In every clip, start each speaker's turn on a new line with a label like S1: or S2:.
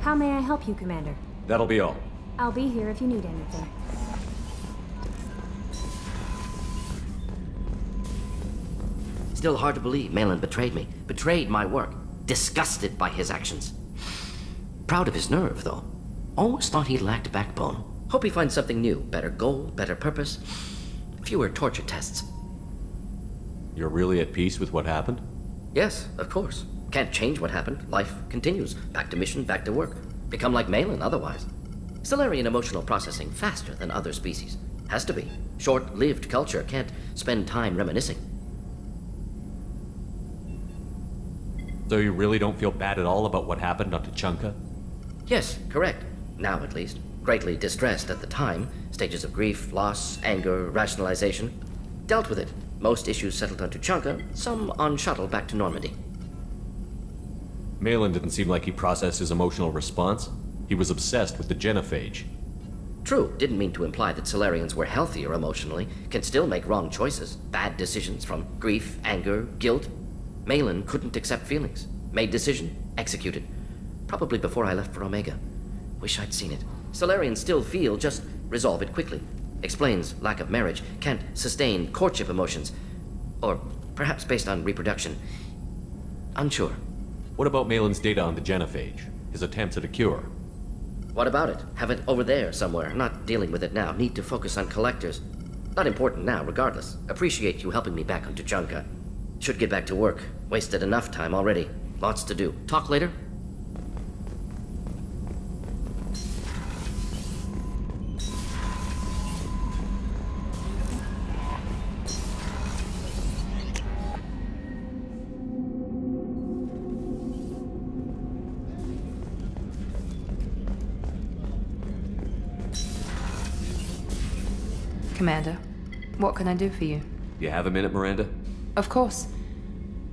S1: How may I help you, Commander?
S2: That'll be all.
S1: I'll be here if you need anything.
S3: Still hard to believe Malin betrayed me. Betrayed my work. Disgusted by his actions. Proud of his nerve, though. Always thought he lacked backbone. Hope he finds something new. Better goal, better purpose. Fewer torture tests.
S2: You're really at peace with what happened?
S3: Yes, of course. Can't change what happened. Life continues. Back to mission, back to work. Become like Malin otherwise. Solarian emotional processing faster than other species. Has to be. Short-lived culture can't spend time reminiscing.
S2: So you really don't feel bad at all about what happened on Tuchanka?
S3: Yes, correct. Now at least. Greatly distressed at the time. Stages of grief, loss, anger, rationalization. Dealt with it. Most issues settled on Tuchanka, some on shuttle back to Normandy.
S2: Malin didn't seem like he processed his emotional response. He was obsessed with the genophage.
S3: True, didn't mean to imply that Solarians were healthier emotionally, can still make wrong choices, bad decisions from grief, anger, guilt. Malin couldn't accept feelings. Made decision, executed. Probably before I left for Omega. Wish I'd seen it. Solarians still feel, just resolve it quickly. Explains lack of marriage, can't sustain courtship emotions. Or perhaps based on reproduction. Unsure.
S2: What about Malin's data on the genophage? His attempts at a cure?
S3: What about it? Have it over there somewhere. Not dealing with it now. Need to focus on collectors. Not important now, regardless. Appreciate you helping me back on Tuchanka. Should get back to work. Wasted enough time already. Lots to do. Talk later?
S4: Commander, what can I do for you?
S2: You have a minute, Miranda?
S4: Of course.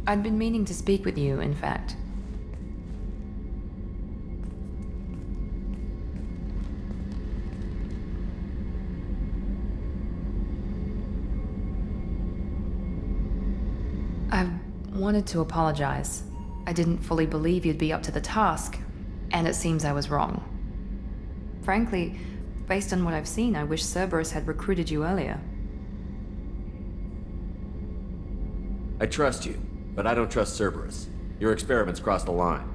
S4: I'd been meaning to speak with you, in fact. I wanted to apologize. I didn't fully believe you'd be up to the task, and it seems I was wrong. Frankly, based on what I've seen, I wish Cerberus had recruited you earlier.
S5: I trust you, but I don't trust Cerberus. Your experiments crossed the line.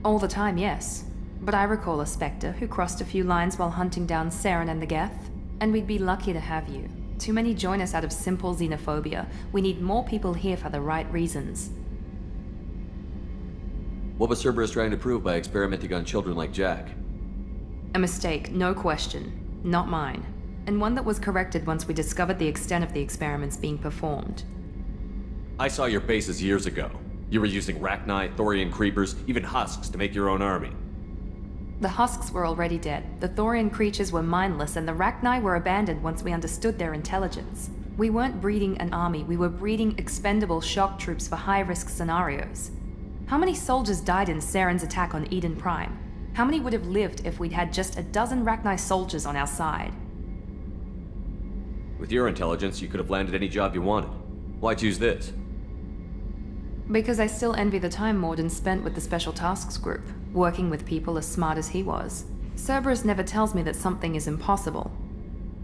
S4: All the time, yes. But I recall a Spectre who crossed a few lines while hunting down Saren and the Geth. And we'd be lucky to have you. Too many join us out of simple xenophobia. We need more people here for the right reasons.
S5: What was Cerberus trying to prove by experimenting on children like Jack?
S4: A mistake, no question. Not mine. And one that was corrected once we discovered the extent of the experiments being performed.
S2: I saw your bases years ago. You were using Rachni, Thorian creepers, even husks to make your own army.
S4: The husks were already dead, the Thorian creatures were mindless, and the Rachni were abandoned once we understood their intelligence. We weren't breeding an army, we were breeding expendable shock troops for high-risk scenarios. How many soldiers died in Saren's attack on Eden Prime? How many would have lived if we'd had just a dozen Rachni soldiers on our side?
S2: With your intelligence, you could have landed any job you wanted. Why choose this?
S4: Because I still envy the time Morden spent with the Special Tasks Group, working with people as smart as he was. Cerberus never tells me that something is impossible.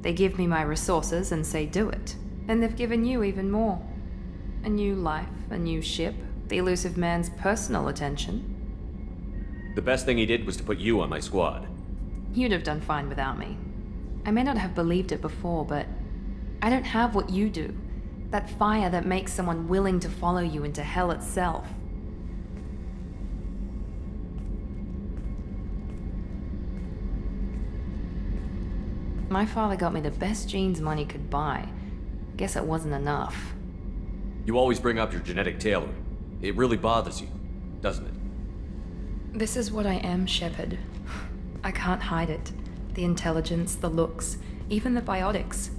S4: They give me my resources and say do it. And they've given you even more. A new life, a new ship, the elusive man's personal attention.
S2: The best thing he did was to put you on my squad.
S4: You'd have done fine without me. I may not have believed it before, but I don't have what you do. That fire that makes someone willing to follow you into hell itself. My father got me the best genes money could buy. Guess it wasn't enough.
S2: You always bring up your genetic tailoring. It really bothers you, doesn't it?
S4: This is what I am, Shepard. I can't hide it. The intelligence, the looks, even the biotics.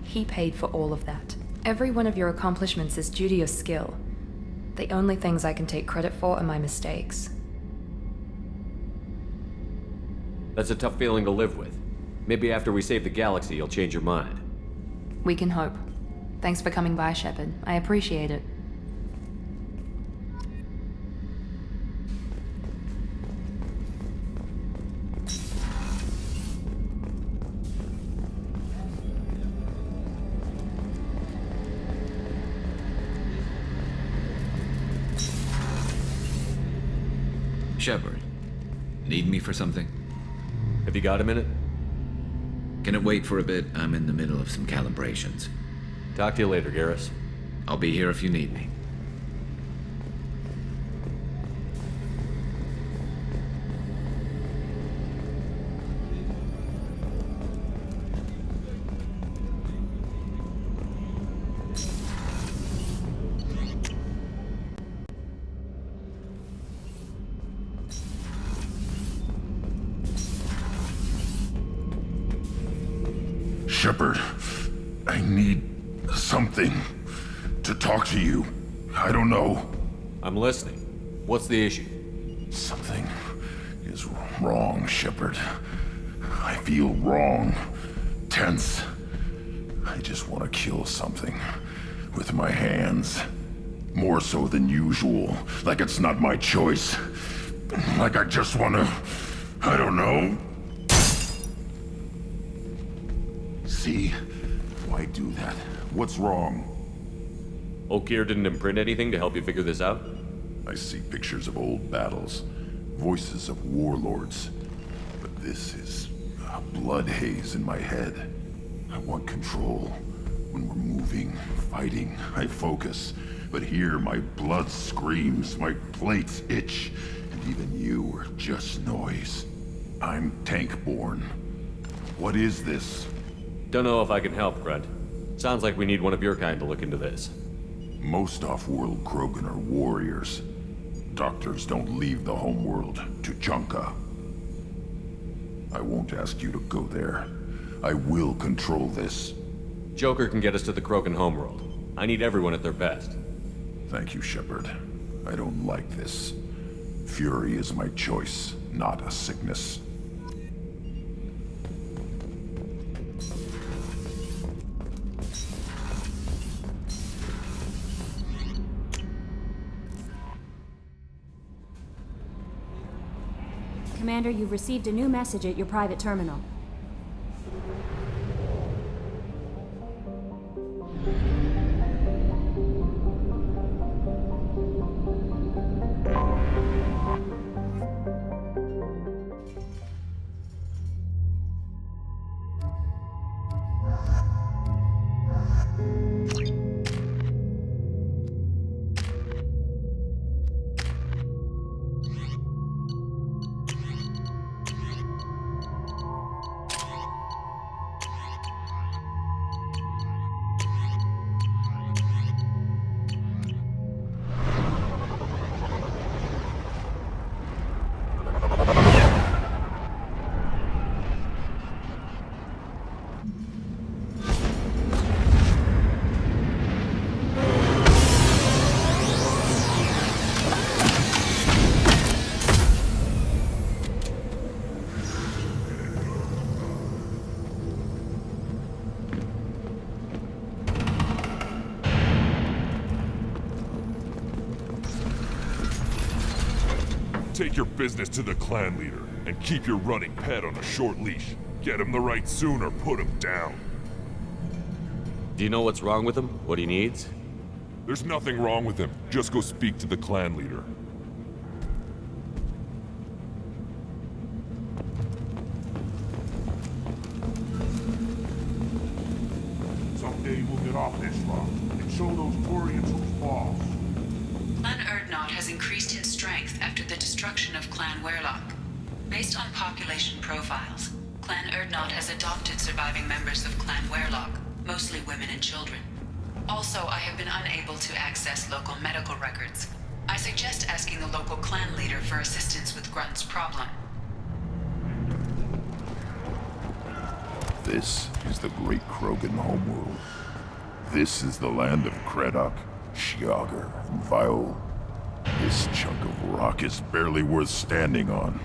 S4: He paid for all of that. Every one of your accomplishments is due to your skill. The only things I can take credit for are my mistakes.
S2: That's a tough feeling to live with. Maybe after we save the galaxy, you'll change your mind.
S4: We can hope. Thanks for coming by, Shepard. I appreciate it.
S6: Shepard, need me for something?
S2: Have you got a minute?
S6: Can it wait for a bit? I'm in the middle of some calibrations.
S2: Talk to you later, Garrus.
S6: I'll be here if you need me.
S7: Shepard, I need something to talk to you. I don't know.
S2: I'm listening. What's the issue?
S7: Something is wrong, Shepard. I feel wrong, tense. I just want to kill something with my hands. More so than usual. Like it's not my choice. Like I just want to... I don't know. See? Why do that? What's wrong?
S2: Oakir didn't imprint anything to help you figure this out?
S7: I see pictures of old battles, voices of warlords. But this is a blood haze in my head. I want control. When we're moving, fighting, I focus. But here my blood screams, my plates itch, and even you are just noise. I'm tank-born. What is this?
S2: Don't know if I can help, Grunt. Sounds like we need one of your kind to look into this.
S7: Most off-world Krogan are warriors. Doctors don't leave the homeworld to Junka. I won't ask you to go there. I will control this.
S2: Joker can get us to the Krogan homeworld. I need everyone at their best.
S7: Thank you, Shepard. I don't like this. Fury is my choice, not a sickness.
S1: Commander, you've received a new message at your private terminal.
S8: Take your business to the clan leader, and keep your running pet on a short leash. Get him the right soon or put him down.
S2: Do you know what's wrong with him? What he needs?
S8: There's nothing wrong with him. Just go speak to the clan leader.
S9: Someday we'll get off this rock and show those Torians who's boss.
S10: Clan Erdnot has increased in strength after the destruction of Clan Werlock. Based on population profiles, Clan Erdnot has adopted surviving members of Clan Werlock, mostly women and children. Also, I have been unable to access local medical records. I suggest asking the local clan leader for assistance with Grunt's problem.
S7: This is the great Krogan homeworld. This is the land of Kredok, Shiagar, and Viol. This chunk of rock is barely worth standing on.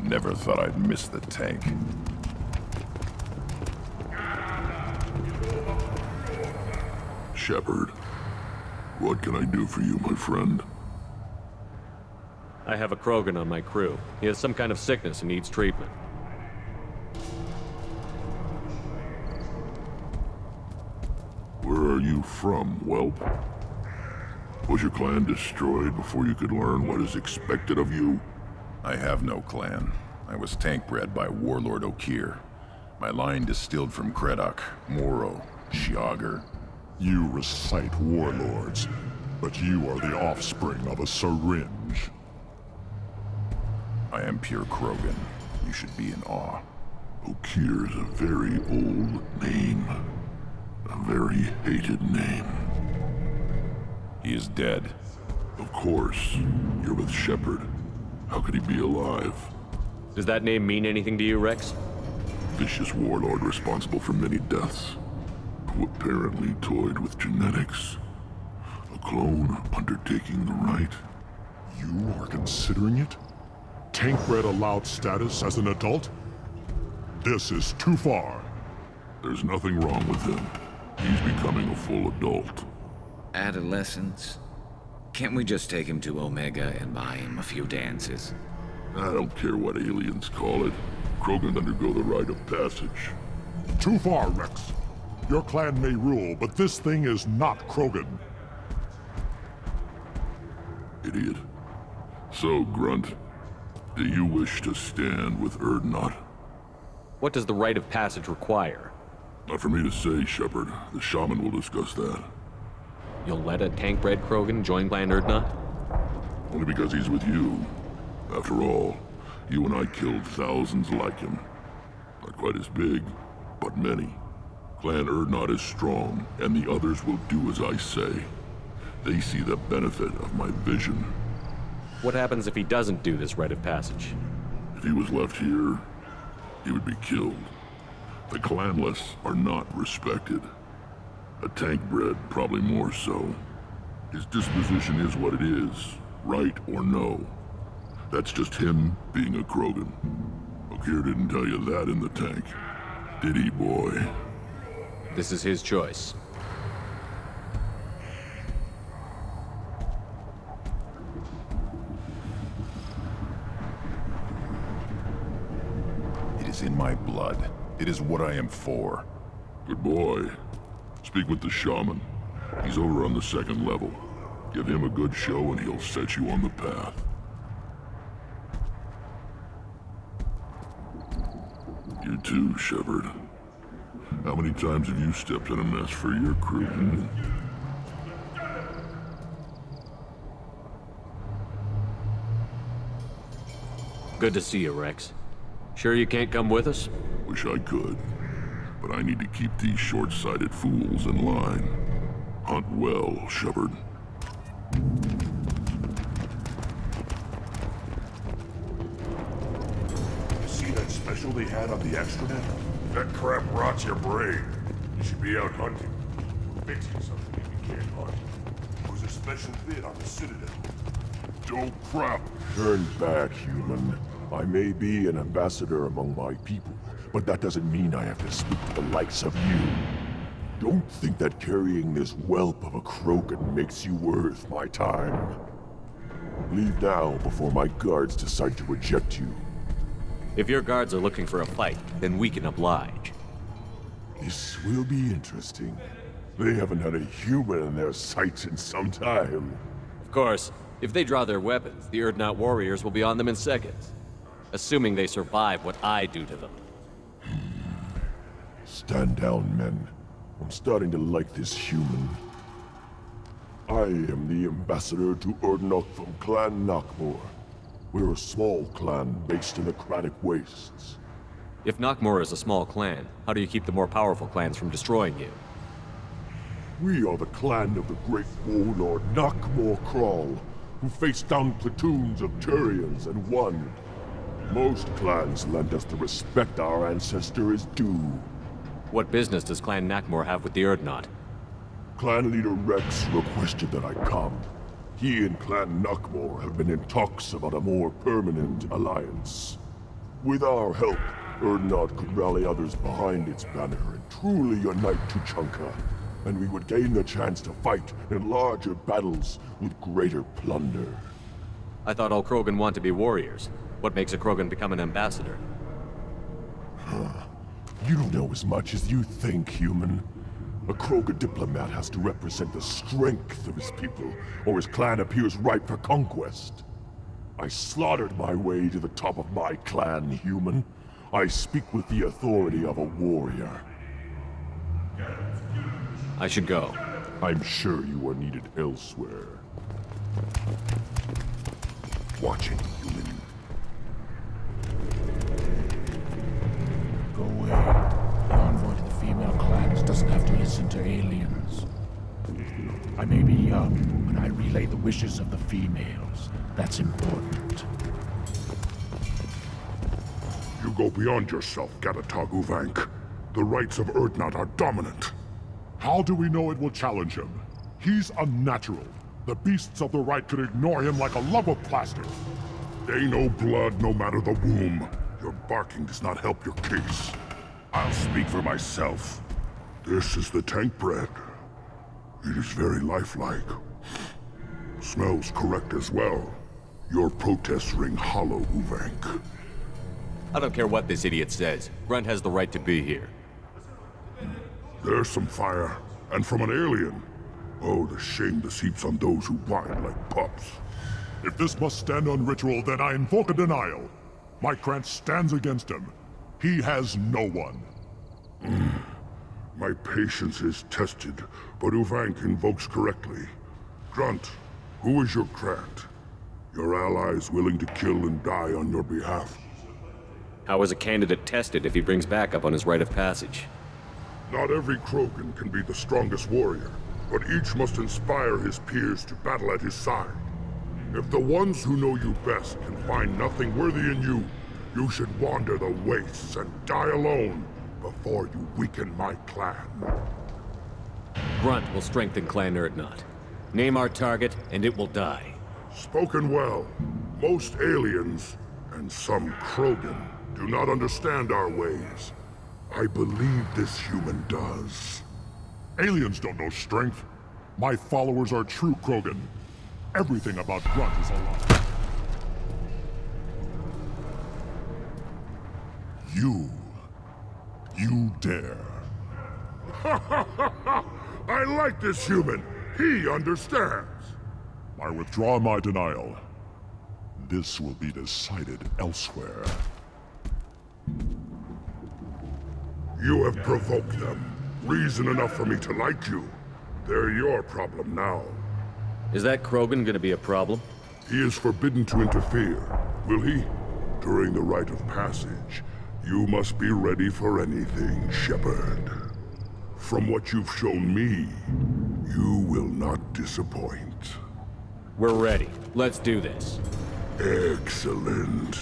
S7: Never thought I'd miss the tank.
S9: Shepard, what can I do for you, my friend?
S2: I have a Krogan on my crew. He has some kind of sickness and needs treatment.
S9: Where are you from, whelp? Was your clan destroyed before you could learn what is expected of you?
S7: I have no clan. I was tank bred by Warlord Okier. My line distilled from Kredok, Moro, Shiagar.
S9: You recite warlords, but you are the offspring of a syringe.
S7: I am pure Krogan. You should be in awe.
S9: Okir's a very old name. A very hated name.
S7: He is dead.
S9: Of course. You're with Shepard. How could he be alive?
S2: Does that name mean anything to you, Rex?
S9: Vicious warlord responsible for many deaths, who apparently toyed with genetics. A clone undertaking the rite. You are considering it? Tank-bred allowed status as an adult? This is too far. There's nothing wrong with him. He's becoming a full adult.
S6: Adolescence? Can't we just take him to Omega and buy him a few dances?
S9: I don't care what aliens call it. Krogan undergo the rite of passage. Too far, Rex. Your clan may rule, but this thing is not Krogan. Idiot. So, Grunt, do you wish to stand with Urdnot?
S2: What does the rite of passage require?
S9: Not for me to say, Shepard. The shaman will discuss that.
S2: You'll let a tank-bred Krogan join Clan Urdnot?
S9: Only because he's with you. After all, you and I killed thousands like him. Not quite as big, but many. Clan Urdnot is strong, and the others will do as I say. They see the benefit of my vision.
S2: What happens if he doesn't do this rite of passage?
S9: If he was left here, he would be killed. The clanless are not respected. A tank-bred, probably more so. His disposition is what it is, right or no. That's just him being a Krogan. Okier didn't tell you that in the tank. Did he, boy?
S2: This is his choice.
S7: It is in my blood. It is what I am for.
S9: Good boy. Speak with the shaman. He's over on the second level. Give him a good show and he'll set you on the path. You too, Shepard. How many times have you stepped in a mess for your crew?
S2: Good to see you, Rex. Sure you can't come with us?
S9: Wish I could, but I need to keep these short-sighted fools in line. Hunt well, Shepard.
S8: See that special they had on the extranet? That crap rots your brain. You should be out hunting. Fixing something if you can't hunt. It was a special bid on the Citadel.
S9: Don't crap!
S11: Turn back, human. I may be an ambassador among my people, but that doesn't mean I have to speak to the likes of you. Don't think that carrying this whelp of a Krogan makes you worth my time. Leave now before my guards decide to eject you.
S2: If your guards are looking for a fight, then we can oblige.
S11: This will be interesting. They haven't had a human in their sights in some time.
S2: Of course, if they draw their weapons, the Urdnot warriors will be on them in seconds. Assuming they survive what I do to them.
S11: Stand down, men. I'm starting to like this human. I am the ambassador to Urdnot from Clan Nakmor. We're a small clan based in the Kraddic Wastes.
S2: If Nakmor is a small clan, how do you keep the more powerful clans from destroying you?
S11: We are the clan of the great warlord Nakmor Kral, who faced down platoons of Turians and won. Most clans lend us the respect our ancestor is due.
S2: What business does Clan Nakmor have with the Urdnot?
S11: Clan leader Rex requested that I come. He and Clan Nakmor have been in talks about a more permanent alliance. With our help, Urdnot could rally others behind its banner and truly unite Tuchanka, and we would gain the chance to fight in larger battles with greater plunder.
S2: I thought all Krogan want to be warriors. What makes a Krogan become an ambassador?
S11: You don't know as much as you think, human. A Krogan diplomat has to represent the strength of his people, or his clan appears ripe for conquest. I slaughtered my way to the top of my clan, human. I speak with the authority of a warrior.
S2: I should go.
S11: I'm sure you are needed elsewhere. Watching, human.
S12: Go away. The envoy to the female clans doesn't have to listen to aliens. I may be young, but I relay the wishes of the females. That's important.
S7: You go beyond yourself, Gatatog Uvank. The rights of Urdnot are dominant.
S11: How do we know it will challenge him? He's unnatural. The beasts of the right could ignore him like a lump of plaster.
S7: They know blood no matter the womb. Your barking does not help your case. I'll speak for myself. This is the tank bread. It is very lifelike. Smells correct as well. Your protests ring hollow, Uvank.
S2: I don't care what this idiot says. Grunt has the right to be here.
S7: There's some fire, and from an alien. Oh, the shame this heaps on those who whine like pups.
S11: If this must stand on ritual, then I invoke a denial. My Krantz stands against him. He has no one.
S7: My patience is tested, but Uvank invokes correctly. Grunt, who is your Krant? Your allies willing to kill and die on your behalf?
S2: How is a candidate tested if he brings backup on his rite of passage?
S7: Not every Krogan can be the strongest warrior, but each must inspire his peers to battle at his side. If the ones who know you best can find nothing worthy in you, you should wander the wastes and die alone before you weaken my clan.
S2: Grunt will strengthen Clan Urdnot. Name our target, and it will die.
S7: Spoken well. Most aliens, and some Krogan, do not understand our ways. I believe this human does.
S11: Aliens don't know strength. My followers are true Krogan. Everything about Grunt is a lie. You dare.
S7: I like this human. He understands.
S11: I withdraw my denial. This will be decided elsewhere.
S7: You have provoked them. Reason enough for me to like you. They're your problem now.
S2: Is that Krogan gonna be a problem?
S7: He is forbidden to interfere, will he? During the rite of passage, you must be ready for anything, Shepard. From what you've shown me, you will not disappoint.
S2: We're ready. Let's do this.
S7: Excellent.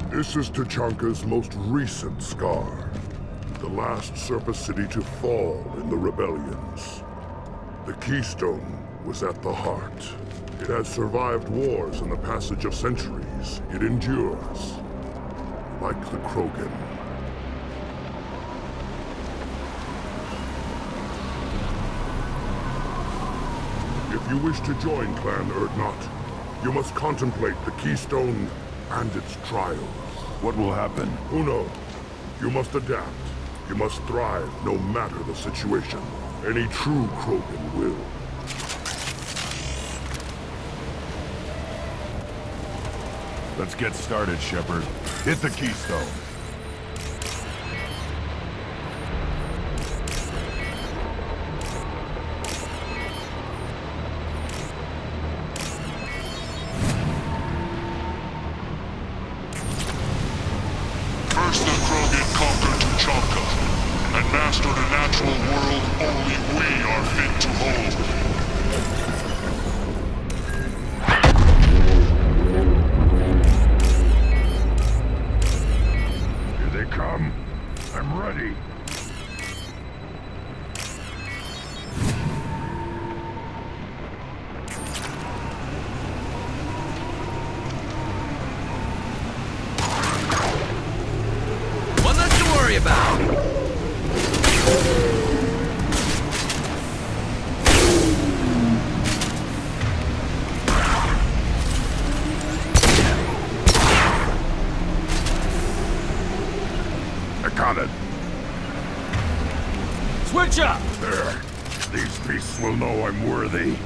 S7: This is Tachanka's most recent scar. The last surface city to fall in the rebellions. The Keystone was at the heart. It has survived wars and the passage of centuries. It endures. Like the Krogan. If you wish to join Clan Urdnot, you must contemplate the Keystone and its trials.
S11: What will happen?
S7: Who knows? You must adapt. You must thrive no matter the situation. Any true Krogan will.
S11: Let's get started, Shepard. Hit the Keystone.
S9: First the Krogan conquered Tuchanka, and mastered a natural world only we are fit to hold.
S7: Got it.
S2: Switch up!
S7: There. These beasts will know I'm worthy.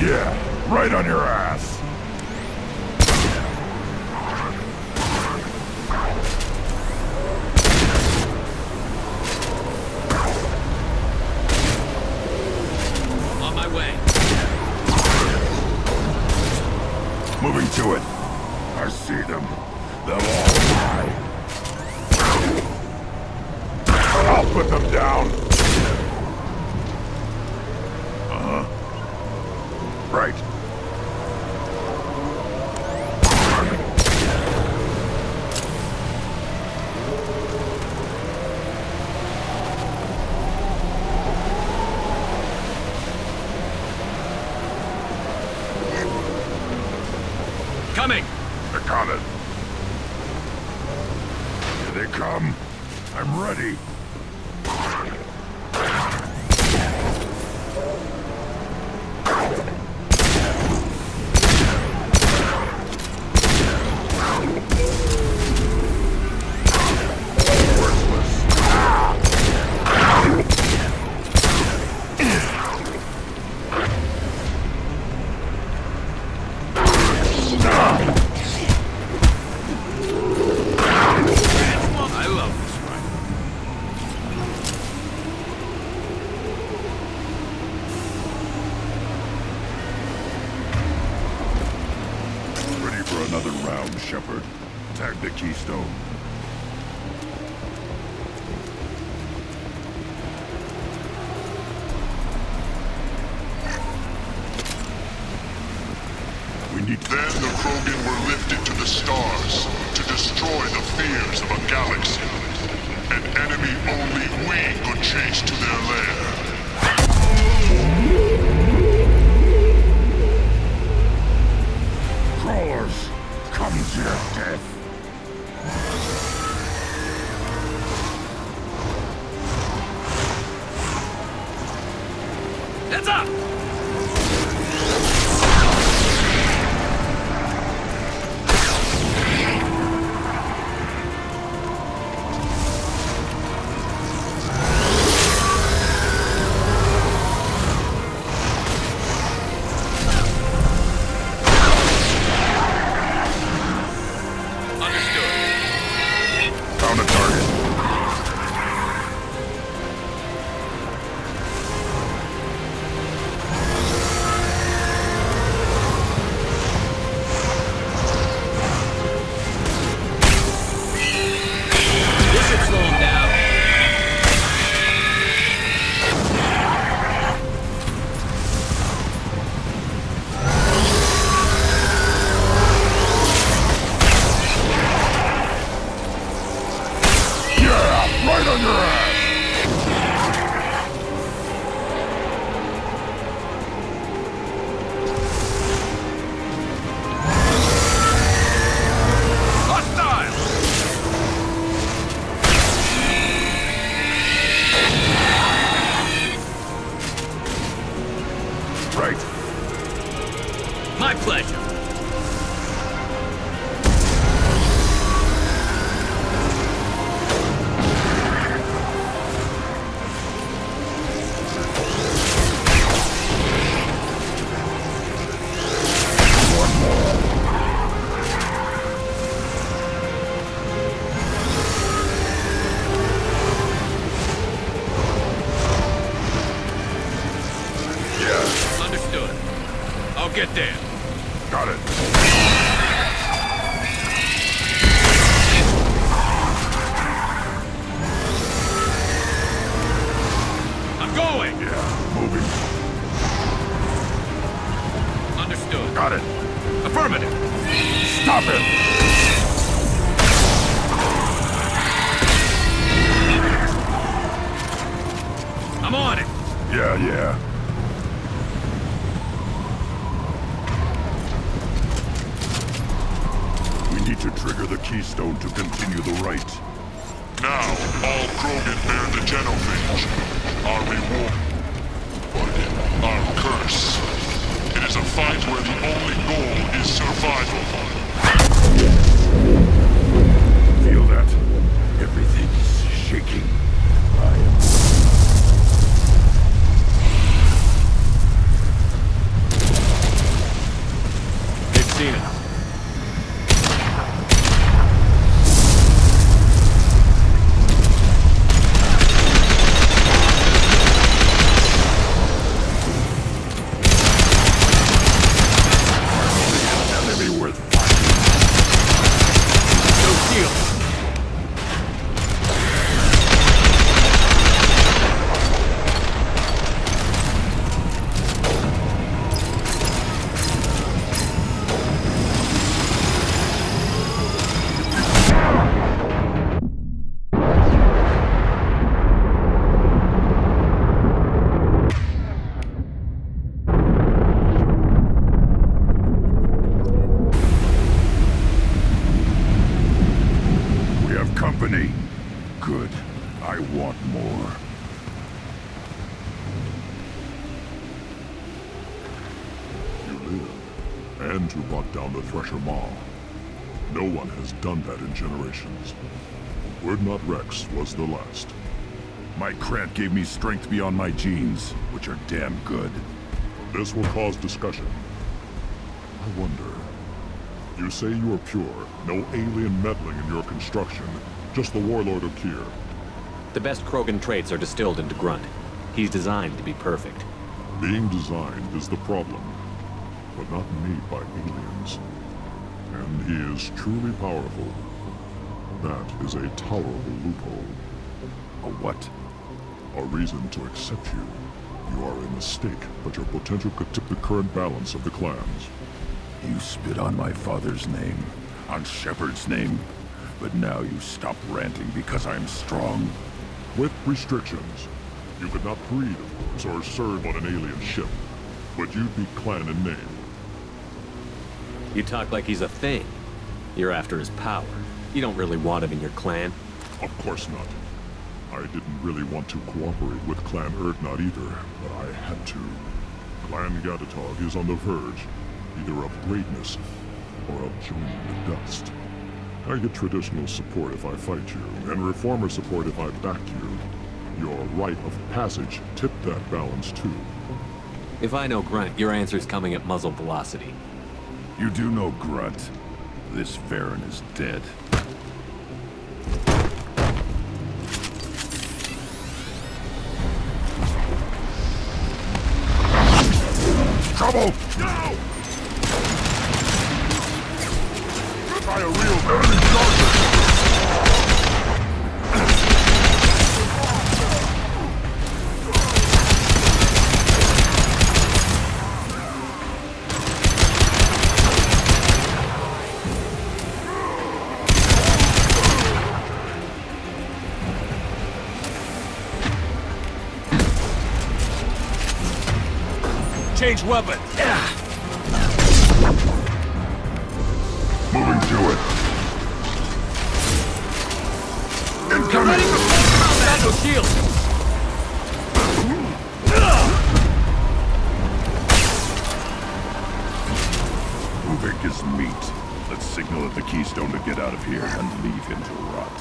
S7: Yeah, right on your ass.
S2: On my way.
S7: Moving to it. I see them. They'll all die. I'll put them down. Uh-huh. Right.
S2: Coming!
S7: They're coming. Here they come. I'm ready.
S2: I love this ride.
S7: Ready for another round, Shepard. Tag the keystone. We need...
S9: Then the Krogan were lifted to the stars to destroy the fears of a galaxy. An enemy only we could chase to their lair.
S7: Crawlers, come to your death.
S2: Heads up!
S7: Found a target.
S2: This should slow him down.
S7: Yeah, right on your ass.
S2: Hostile!
S7: Right.
S2: My pleasure.
S7: Yeah,
S2: Understood. I'll get there.
S7: got it.
S2: I'm going!
S7: Yeah, moving.
S2: Understood.
S7: Got it.
S2: Affirmative.
S7: Stop it.
S2: I'm on it.
S7: Yeah. We need to trigger the keystone to continue the right.
S9: Now, all Krogan bear the genophage. Our reward.
S8: Our curse. It is a fight where the only goal is survival.
S11: Feel that? Everything's shaking. I am...
S2: They've seen us.
S11: Good. I want more.
S7: You live, and to lock down the Thresher Maw. No one has done that in generations. Urdnot Rex was the last.
S11: My Krant gave me strength beyond my genes, which are damn good.
S7: This will cause discussion. I wonder... You say you are pure, no alien meddling in your construction, just the Warlord of Kier.
S2: The best Krogan traits are distilled into Grunt. He's designed to be perfect.
S7: Being designed is the problem, but not made by aliens. And he is truly powerful. That is a tolerable loophole.
S11: A what?
S7: A reason to accept you. You are a mistake, but your potential could tip the current balance of the clans.
S11: You spit on my father's name, on Shepard's name, but now you stop ranting because I'm strong.
S7: With restrictions. You could not breed, of course, or serve on an alien ship, but you'd be clan in name.
S2: You talk like he's a thing. You're after his power. You don't really want him in your clan.
S7: Of course not. I didn't really want to cooperate with Clan Urdnot either, but I had to. Clan Gatatog is on the verge, either of greatness or of joining the dust. I get traditional support if I fight you, and reformer support if I back you. Your rite of passage tipped that balance too.
S2: If I know Grunt, your answer's coming at muzzle velocity.
S11: You do know Grunt. This Varen is dead. Trouble!
S8: No! Try a real enemy charger!
S2: Change weapons!
S11: Moving to it. Incoming!
S2: Shadow shield!
S11: Uvik is meat. Let's signal at the Keystone to get out of here and leave him to rot.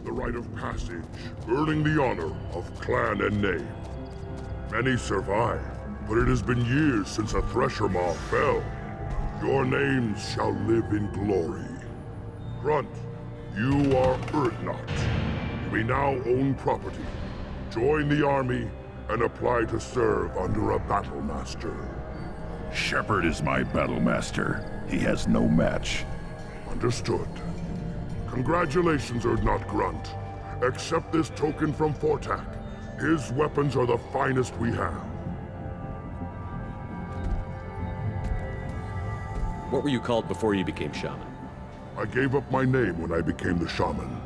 S8: The rite of passage, earning the honor of clan and name. Many survive, but it has been years since a Thresher Maw fell. Your names shall live in glory. Grunt, you are Urdnot. You may now own property. Join the army and apply to serve under a battle master.
S11: Shepard is my battle master. He has no match.
S8: Understood. Congratulations, Urdnot Grunt. Accept this token from Fortak. His weapons are the finest we have.
S2: What were you called before you became shaman?
S8: I gave up my name when I became the shaman.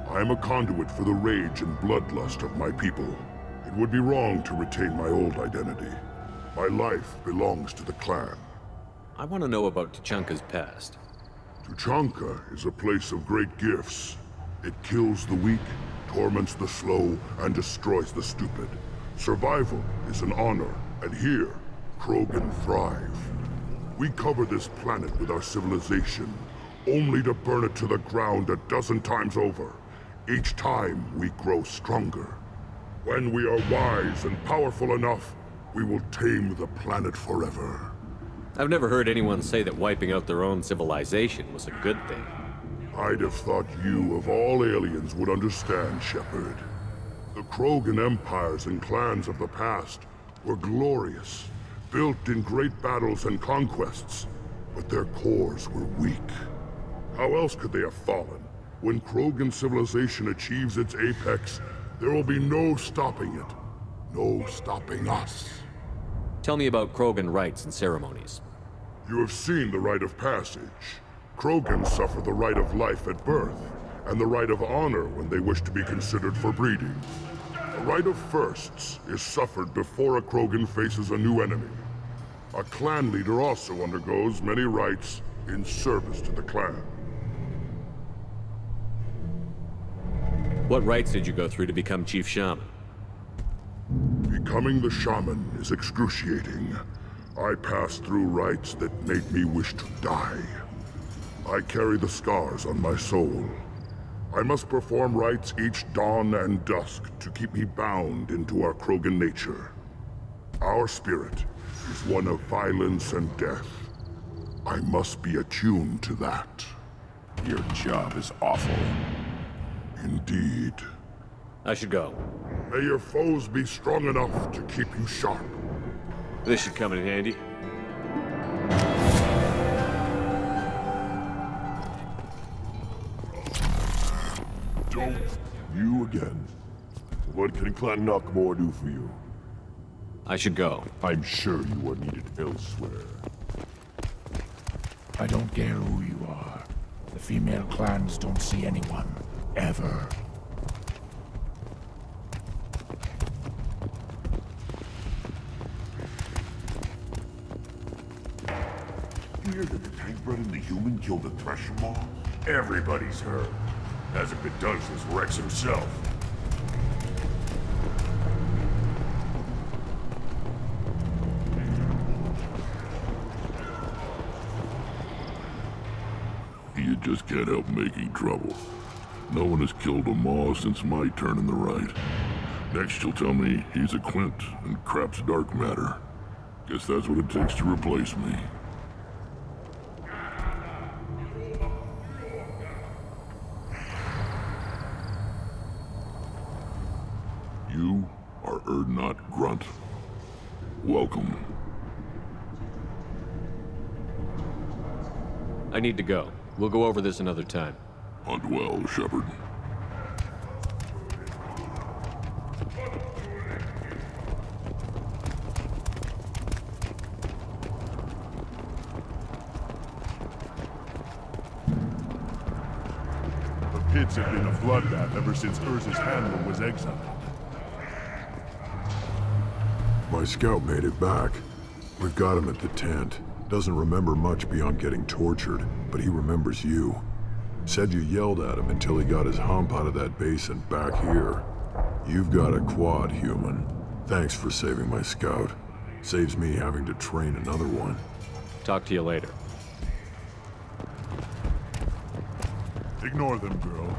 S8: I am a conduit for the rage and bloodlust of my people. It would be wrong to retain my old identity. My life belongs to the clan.
S2: I want to know about Tuchanka's past.
S8: Tuchanka is a place of great gifts. It kills the weak, torments the slow, and destroys the stupid. Survival is an honor, and here, Krogan thrive. We cover this planet with our civilization, only to burn it to the ground a dozen times over. Each time, we grow stronger. When we are wise and powerful enough, we will tame the planet forever.
S2: I've never heard anyone say that wiping out their own civilization was a good thing.
S8: I'd have thought you, of all aliens, would understand, Shepard. The Krogan empires and clans of the past were glorious, built in great battles and conquests, but their cores were weak. How else could they have fallen? When Krogan civilization achieves its apex, there will be no stopping it. No stopping us.
S2: Tell me about Krogan rites and ceremonies.
S8: You have seen the rite of passage. Krogans suffer the rite of life at birth, and the rite of honor when they wish to be considered for breeding. The rite of firsts is suffered before a Krogan faces a new enemy. A clan leader also undergoes many rites in service to the clan.
S2: What rites did you go through to become Chief Shaman?
S8: Becoming the shaman is excruciating. I passed through rites that made me wish to die. I carry the scars on my soul. I must perform rites each dawn and dusk to keep me bound into our Krogan nature. Our spirit is one of violence and death. I must be attuned to that.
S11: Your job is awful.
S8: Indeed.
S2: I should go.
S8: May your foes be strong enough to keep you sharp.
S2: This should come in handy.
S11: Don't you again. What can Clan Knockmore do for you?
S2: I should go.
S11: I'm sure you are needed elsewhere.
S12: I don't care who you are. The female clans don't see anyone. Ever.
S11: You hear that the tank bred and the human killed the Thresher Maw? Everybody's heard. Hasn't been done since Rex himself.
S9: You just can't help making trouble. No one has killed a Maw since my turn in the right. Next you'll tell me he's a Quint and crap's dark matter. Guess that's what it takes to replace me. You are Urdnot Grunt. Welcome.
S2: I need to go. We'll go over this another time.
S9: Hunt well, Shepard.
S11: The pits have been a bloodbath ever since Urza's handler was exiled.
S13: My scout made it back. We've got him at the tent. Doesn't remember much beyond getting tortured, but he remembers you. Said you yelled at him until he got his hump out of that basin back here. You've got a quad, human. Thanks for saving my scout. Saves me having to train another one.
S2: Talk to you later.
S11: Ignore them, girl.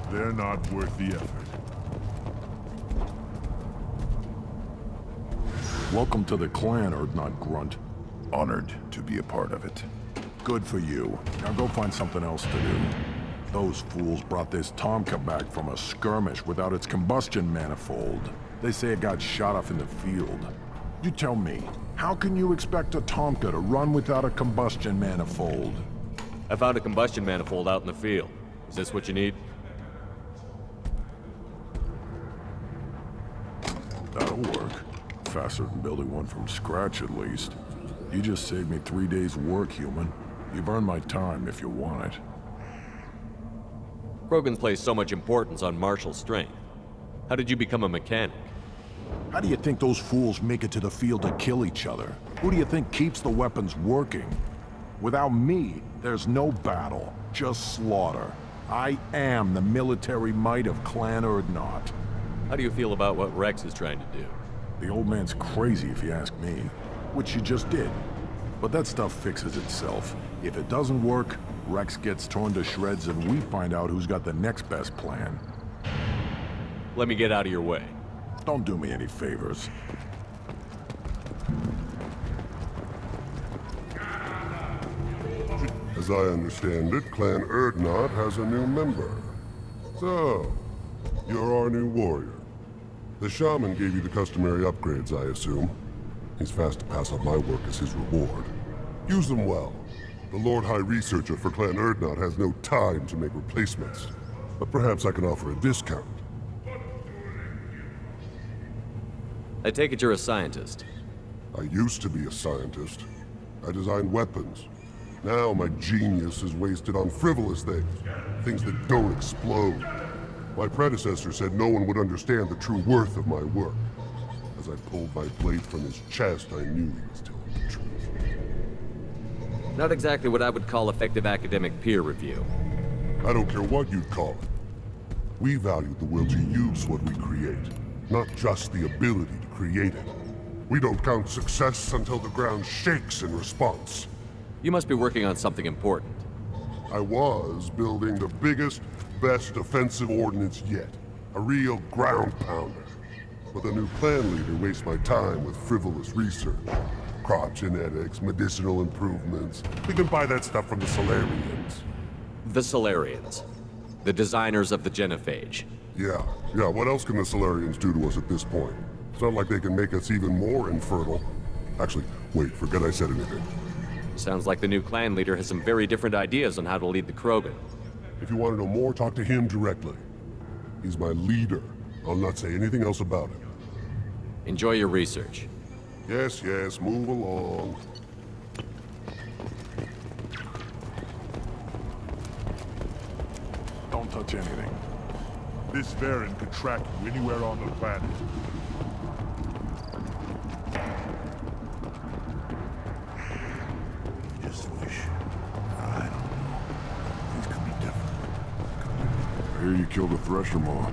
S11: They're not worth the effort.
S13: Welcome to the clan, Urdnot Grunt. Honored to be a part of it. Good for you. Now go find something else to do. Those fools brought this Tomka back from a skirmish without its combustion manifold. They say it got shot off in the field. You tell me, how can you expect a Tomka to run without a combustion manifold?
S2: I found a combustion manifold out in the field. Is this what you need?
S13: That'll work. Faster than building one from scratch, at least. You just saved me 3 days' work, human. You've earned my time if you want it.
S2: Krogans place so much importance on martial strength. How did you become a mechanic?
S13: How do you think those fools make it to the field to kill each other? Who do you think keeps the weapons working? Without me, there's no battle, just slaughter. I am the military might of Clan Urdnot.
S2: How do you feel about what Rex is trying to do?
S13: The old man's crazy if you ask me, which you just did. But that stuff fixes itself. If it doesn't work, Rex gets torn to shreds and we find out who's got the next best plan.
S2: Let me get out of your way.
S13: Don't do me any favors.
S8: As I understand it, Clan Urdnot has a new member. So, you're our new warrior. The shaman gave you the customary upgrades, I assume. He's fast to pass up my work as his reward. Use them well. The Lord High Researcher for Clan Urdnot has no time to make replacements. But perhaps I can offer a discount.
S2: I take it you're a scientist.
S8: I used to be a scientist. I designed weapons. Now my genius is wasted on frivolous things. Things that don't explode. My predecessor said no one would understand the true worth of my work. As I pulled my blade from his chest, I knew he was telling the truth.
S2: Not exactly what I would call effective academic peer review.
S8: I don't care what you'd call it. We value the will to use what we create, not just the ability to create it. We don't count success until the ground shakes in response.
S2: You must be working on something important.
S8: I was building the biggest, best offensive ordnance yet. A real ground pounder. But the new clan leader wastes my time with frivolous research. Crop genetics, medicinal improvements. We can buy that stuff from the Solarians.
S2: The Solarians. The designers of the genophage.
S8: Yeah, what else can the Solarians do to us at this point? It's not like they can make us even more infertile. Actually, wait, forget I said anything.
S2: Sounds like the new clan leader has some very different ideas on how to lead the Krogan.
S8: If you want to know more, talk to him directly. He's my leader. I'll not say anything else about it.
S2: Enjoy your research.
S8: Yes, move along.
S13: Don't touch anything.
S11: This variant could track you anywhere on the planet.
S13: Just wish. I don't know. Things could be different.
S7: I hear you killed a thresher maw.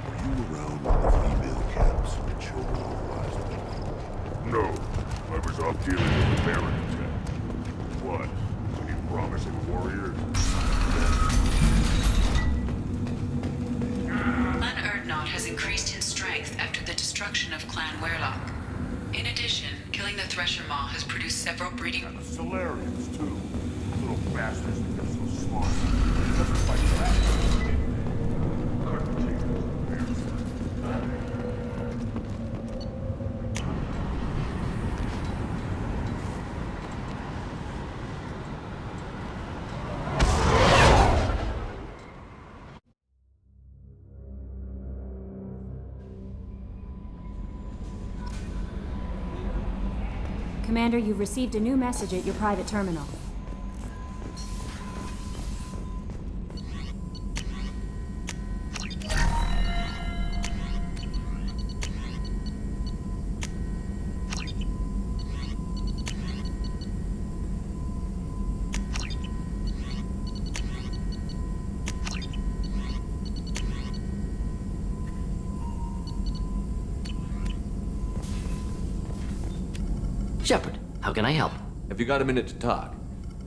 S9: Were you around when the female camps and the children authorized them?
S11: No, I was off dealing with the Baron attack. What? Any promising warriors?
S10: Clan Urdnot has increased in strength after the destruction of Clan Werlock. In addition, killing the Thresher Maw has produced several breeding...
S11: And the Solarians, too. Little bastards that get so smart. Doesn't fight back.
S1: Commander, you've received a new message at your private terminal.
S3: Shepard, how can I help?
S2: Have you got a minute to talk?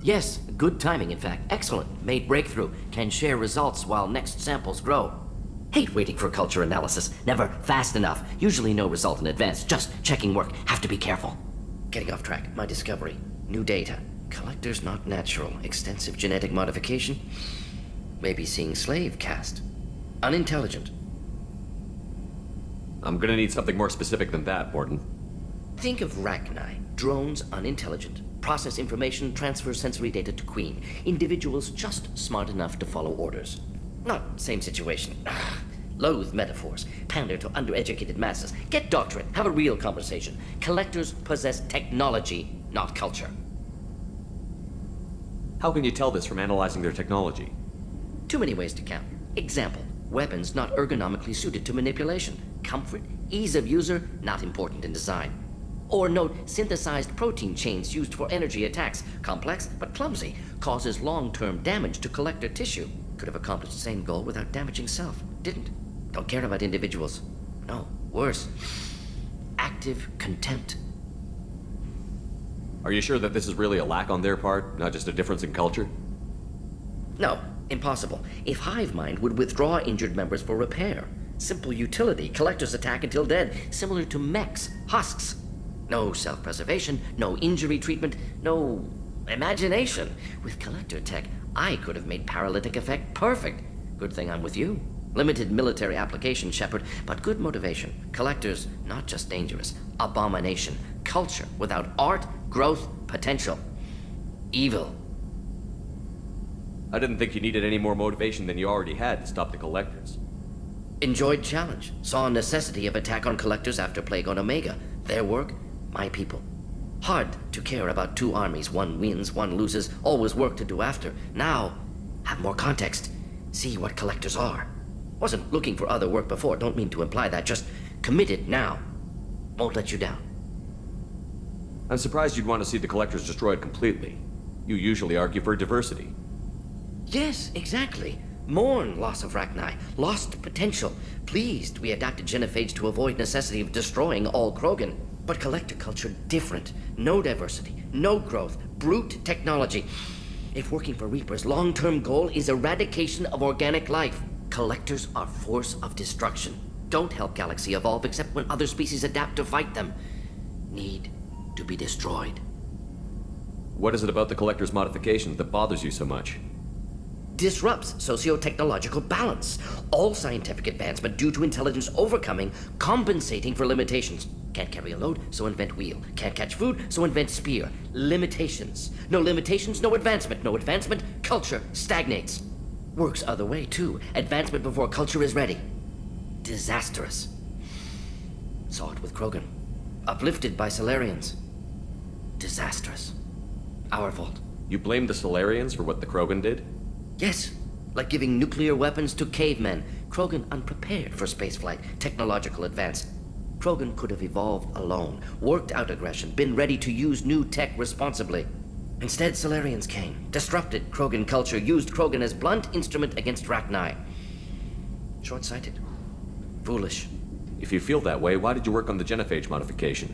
S3: Yes, good timing, in fact. Excellent. Made breakthrough. Can share results while next samples grow. Hate waiting for culture analysis. Never fast enough. Usually no result in advance. Just checking work. Have to be careful. Getting off track. My discovery. New data. Collectors not natural. Extensive genetic modification. Maybe seeing slave caste. Unintelligent.
S2: I'm gonna need something more specific than that, Morton.
S3: Think of Rachni. Drones unintelligent. Process information, transfer sensory data to Queen. Individuals just smart enough to follow orders. Not same situation. Loathe metaphors, pander to undereducated masses, get doctorate, have a real conversation. Collectors possess technology, not culture.
S2: How can you tell this from analyzing their technology?
S3: Too many ways to count. Example, weapons not ergonomically suited to manipulation. Comfort, ease of user, not important in design. Or note, synthesized protein chains used for energy attacks. Complex, but clumsy. Causes long-term damage to collector tissue. Could have accomplished the same goal without damaging self. Didn't. Don't care about individuals. No, worse. Active contempt.
S2: Are you sure that this is really a lack on their part, not just a difference in culture?
S3: No, impossible. If hive mind would withdraw injured members for repair. Simple utility, collectors attack until dead, similar to mechs, husks. No self-preservation, no injury treatment, no imagination. With collector tech, I could have made paralytic effect perfect. Good thing I'm with you. Limited military application, Shepard, but good motivation. Collectors, not just dangerous. Abomination. Culture without art, growth, potential. Evil.
S2: I didn't think you needed any more motivation than you already had to stop the collectors.
S3: Enjoyed challenge. Saw necessity of attack on collectors after Plague on Omega. Their work, my people. Hard to care about two armies. One wins, one loses. Always work to do after. Now, have more context. See what collectors are. Wasn't looking for other work before. Don't mean to imply that. Just committed now. Won't let you down.
S2: I'm surprised you'd want to see the collectors destroyed completely. You usually argue for diversity.
S3: Yes, exactly. Mourn loss of Rachni. Lost potential. Pleased we adapted genophage to avoid necessity of destroying all Krogan. But collector culture different. No diversity. No growth. Brute technology. If working for Reapers' long-term goal is eradication of organic life, collectors are force of destruction. Don't help galaxy evolve except when other species adapt to fight them. Need to be destroyed.
S2: What is it about the collector's modifications that bothers you so much?
S3: Disrupts socio-technological balance. All scientific advancement due to intelligence overcoming, compensating for limitations. Can't carry a load, so invent wheel. Can't catch food, so invent spear. Limitations. No limitations, no advancement. No advancement, culture stagnates. Works other way, too. Advancement before culture is ready. Disastrous. Saw it with Krogan. Uplifted by Solarians. Disastrous. Our fault.
S2: You blame the Solarians for what the Krogan did?
S3: Yes. Like giving nuclear weapons to cavemen. Krogan unprepared for spaceflight. Technological advance. Krogan could have evolved alone. Worked out aggression. Been ready to use new tech responsibly. Instead, Solarians came. Disrupted Krogan culture. Used Krogan as blunt instrument against Rachni. Short-sighted. Foolish.
S2: If you feel that way, why did you work on the genophage modification?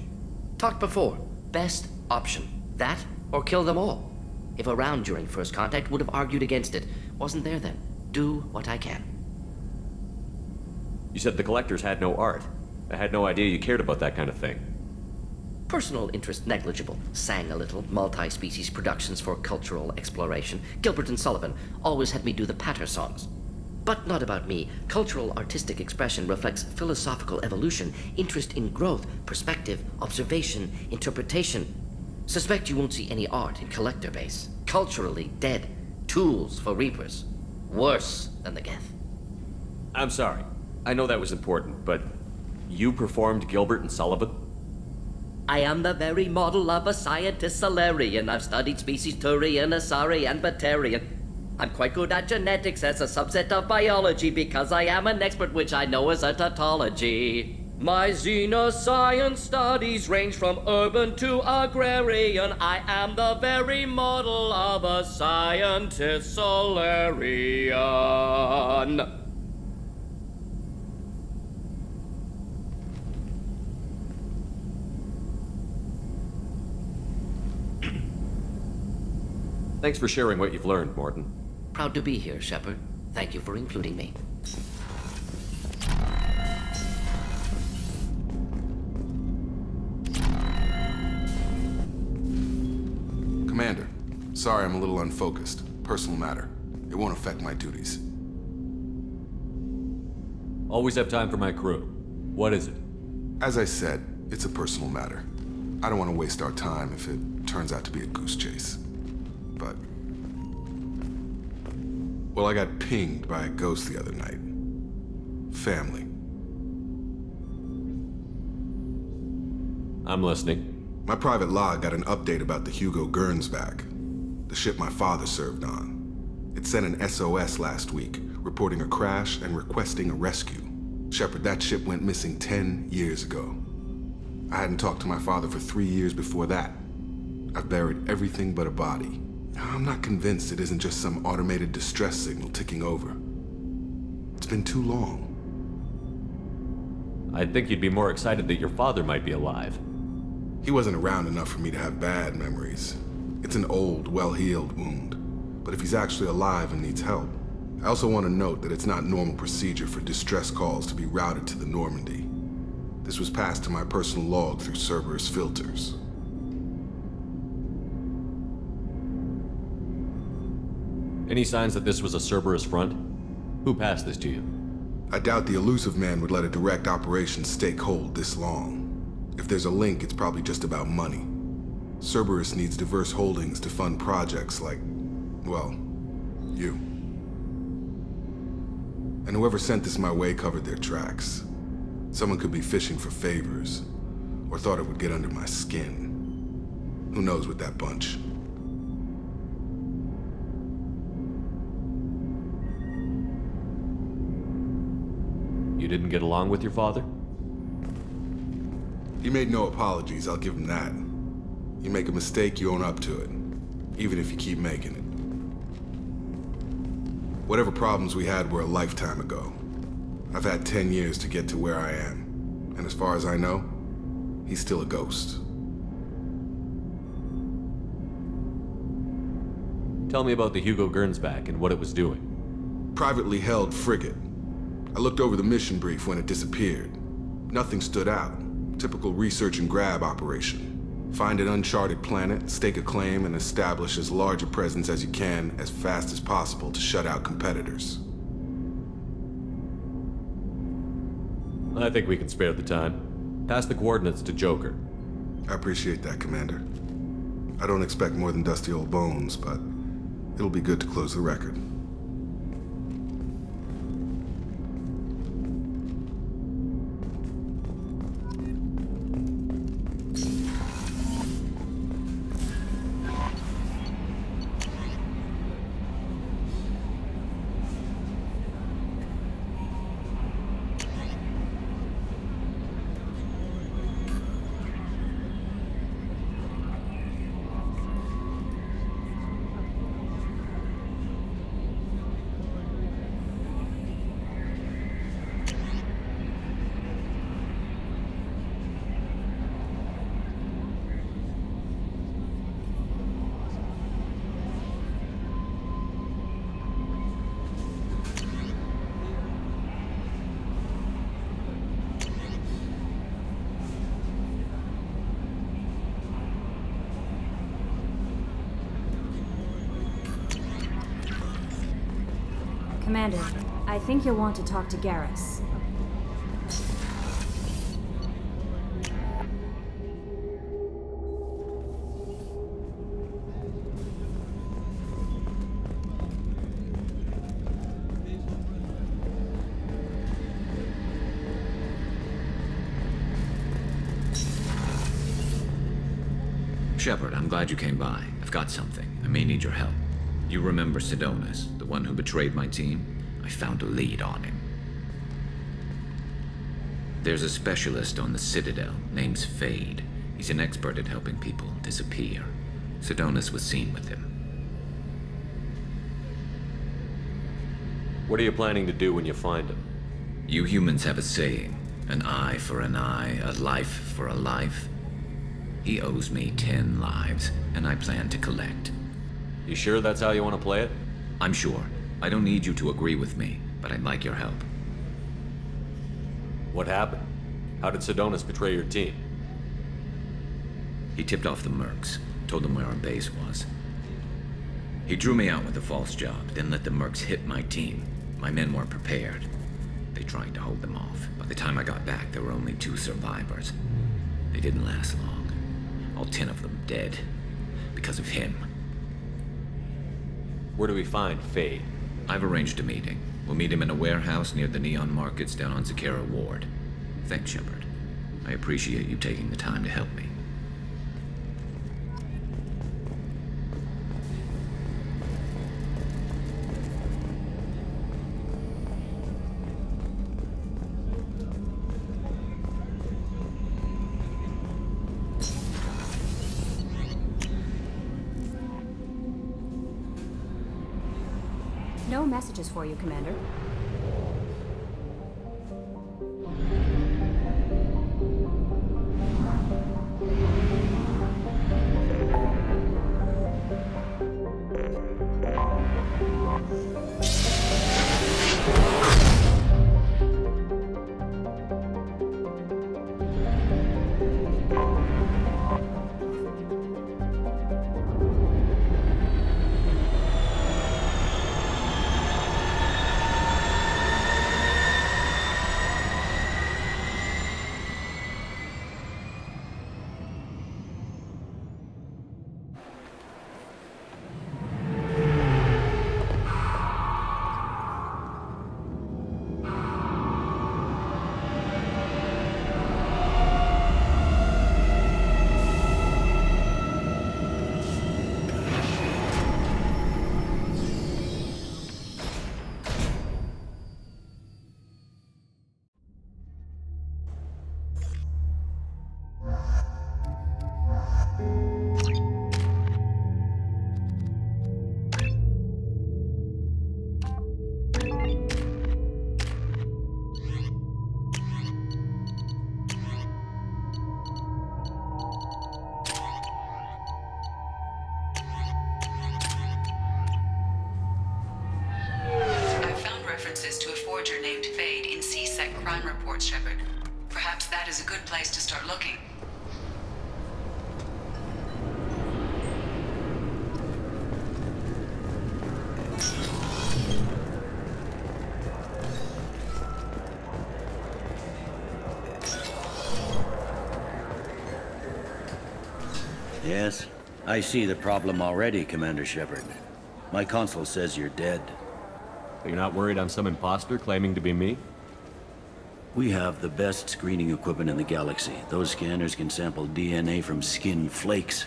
S3: Talked before. Best option. That or kill them all. If around during first contact, would have argued against it. Wasn't there then. Do what I can.
S2: You said the collectors had no art. I had no idea you cared about that kind of thing.
S3: Personal interest negligible. Sang a little. Multi-species productions for cultural exploration. Gilbert and Sullivan always had me do the patter songs. But not about me. Cultural artistic expression reflects philosophical evolution, interest in growth, perspective, observation, interpretation. Suspect you won't see any art in collector base. Culturally dead. Tools for Reapers. Worse than the Geth.
S2: I'm sorry. I know that was important, but you performed Gilbert and Sullivan?
S3: I am the very model of a scientist Solarian. I've studied species Turian, Asari, and Batarian. I'm quite good at genetics as a subset of biology because I am an expert which I know as a tautology. My xenoscience studies range from urban to agrarian. I am the very model of a scientist Solarian.
S2: Thanks for sharing what you've learned, Morton.
S3: Proud to be here, Shepard. Thank you for including me.
S14: Commander, sorry I'm a little unfocused. Personal matter. It won't affect my duties.
S2: Always have time for my crew. What is it?
S14: As I said, it's a personal matter. I don't want to waste our time if it turns out to be a goose chase. But... well, I got pinged by a ghost the other night. family.
S2: I'm listening.
S14: My private log got an update about the Hugo Gernsback, the ship my father served on. It sent an SOS last week, reporting a crash and requesting a rescue. Shepard, that ship went missing 10 years ago. I hadn't talked to my father for 3 years before that. I've buried everything but a body. I'm not convinced it isn't just some automated distress signal ticking over. It's been too long.
S2: I'd think you'd be more excited that your father might be alive.
S14: He wasn't around enough for me to have bad memories. It's an old, well-healed wound. But if he's actually alive and needs help, I also want to note that it's not normal procedure for distress calls to be routed to the Normandy. This was passed to my personal log through Cerberus filters.
S2: Any signs that this was a Cerberus front? Who passed this to you?
S14: I doubt the elusive man would let a direct operation stake hold this long. If there's a link, it's probably just about money. Cerberus needs diverse holdings to fund projects like, well, you. And whoever sent this my way covered their tracks. Someone could be fishing for favors, or thought it would get under my skin. Who knows with that bunch?
S2: You didn't get along with your father?
S14: He made no apologies, I'll give him that. You make a mistake, you own up to it, even if you keep making it. Whatever problems we had were a lifetime ago. I've had 10 years to get to where I am, and as far as I know, he's still a ghost.
S2: Tell me about the Hugo Gernsback and what it was doing.
S14: Privately held frigate. I looked over the mission brief when it disappeared. Nothing stood out. Typical research and grab operation. Find an uncharted planet, stake a claim, and establish as large a presence as you can as fast as possible to shut out competitors.
S2: I think we can spare the time. Pass the coordinates to Joker.
S14: I appreciate that, Commander. I don't expect more than dusty old bones, but it'll be good to close the record.
S1: Commander, I think you'll want to talk to Garrus.
S6: Shepard, I'm glad you came by. I've got something. I may need your help. You remember Sidonus, the one who betrayed my team? I found a lead on him. There's a specialist on the Citadel, name's Fade. He's an expert at helping people disappear. Sidonus was seen with him.
S2: What are you planning to do when you find him?
S6: You humans have a saying, an eye for an eye, a life for a life. He owes me 10 lives, and I plan to collect.
S2: You sure that's how you want to play it?
S6: I'm sure. I don't need you to agree with me, but I'd like your help.
S2: What happened? How did Sidonus betray your team?
S6: He tipped off the mercs, told them where our base was. He drew me out with a false job, then let the mercs hit my team. My men weren't prepared. They tried to hold them off. By the time I got back, there were only 2 survivors. They didn't last long. All 10 of them dead. Because of him.
S2: Where do we find Fade?
S6: I've arranged a meeting. We'll meet him in a warehouse near the neon markets down on Zakera Ward. Thanks, Shepard. I appreciate you taking the time to help me.
S1: No messages for you, Commander.
S10: Shepard. Perhaps that is a good place to start looking.
S15: Yes, I see the problem already, Commander Shepard. My console says you're dead.
S2: You're not worried I'm some imposter claiming to be me?
S15: We have the best screening equipment in the galaxy. Those scanners can sample DNA from skin flakes.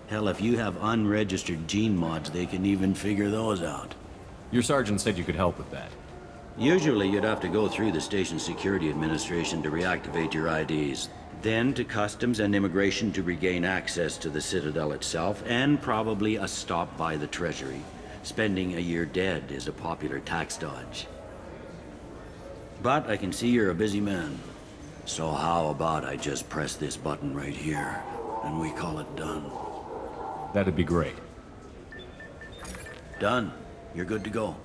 S15: Hell, if you have unregistered gene mods, they can even figure those out.
S2: Your sergeant said you could help with that.
S15: Usually you'd have to go through the Station Security Administration to reactivate your IDs. Then to Customs and Immigration to regain access to the Citadel itself, and probably a stop by the Treasury. Spending a year dead is a popular tax dodge. But I can see you're a busy man. So how about I just press this button right here, and we call it done?
S2: That'd be great.
S15: Done. You're good to go.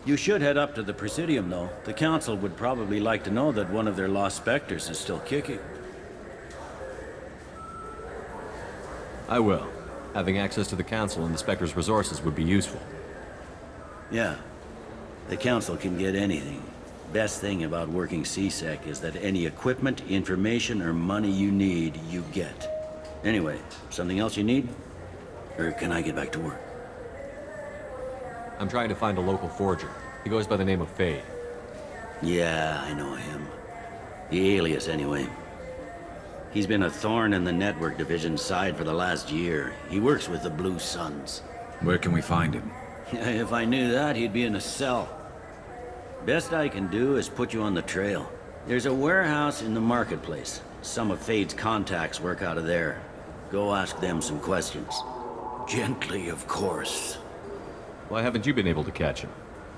S15: You should head up to the Presidium, though. The Council would probably like to know that one of their lost Spectres is still kicking.
S2: I will. Having access to the Council and the Spectre's resources would be useful.
S15: Yeah. The Council can get anything. Best thing about working CSEC is that any equipment, information, or money you need, you get. Anyway, something else you need? Or can I get back to work?
S2: I'm trying to find a local forger. He goes by the name of Fade.
S15: Yeah, I know him. The alias, anyway. He's been a thorn in the Network Division's side for the last year. He works with the Blue Suns.
S6: Where can we find him?
S15: If I knew that, he'd be in a cell. Best I can do is put you on the trail. There's a warehouse in the marketplace. Some of Fade's contacts work out of there. Go ask them some questions. Gently, of course.
S2: Why haven't you been able to catch him?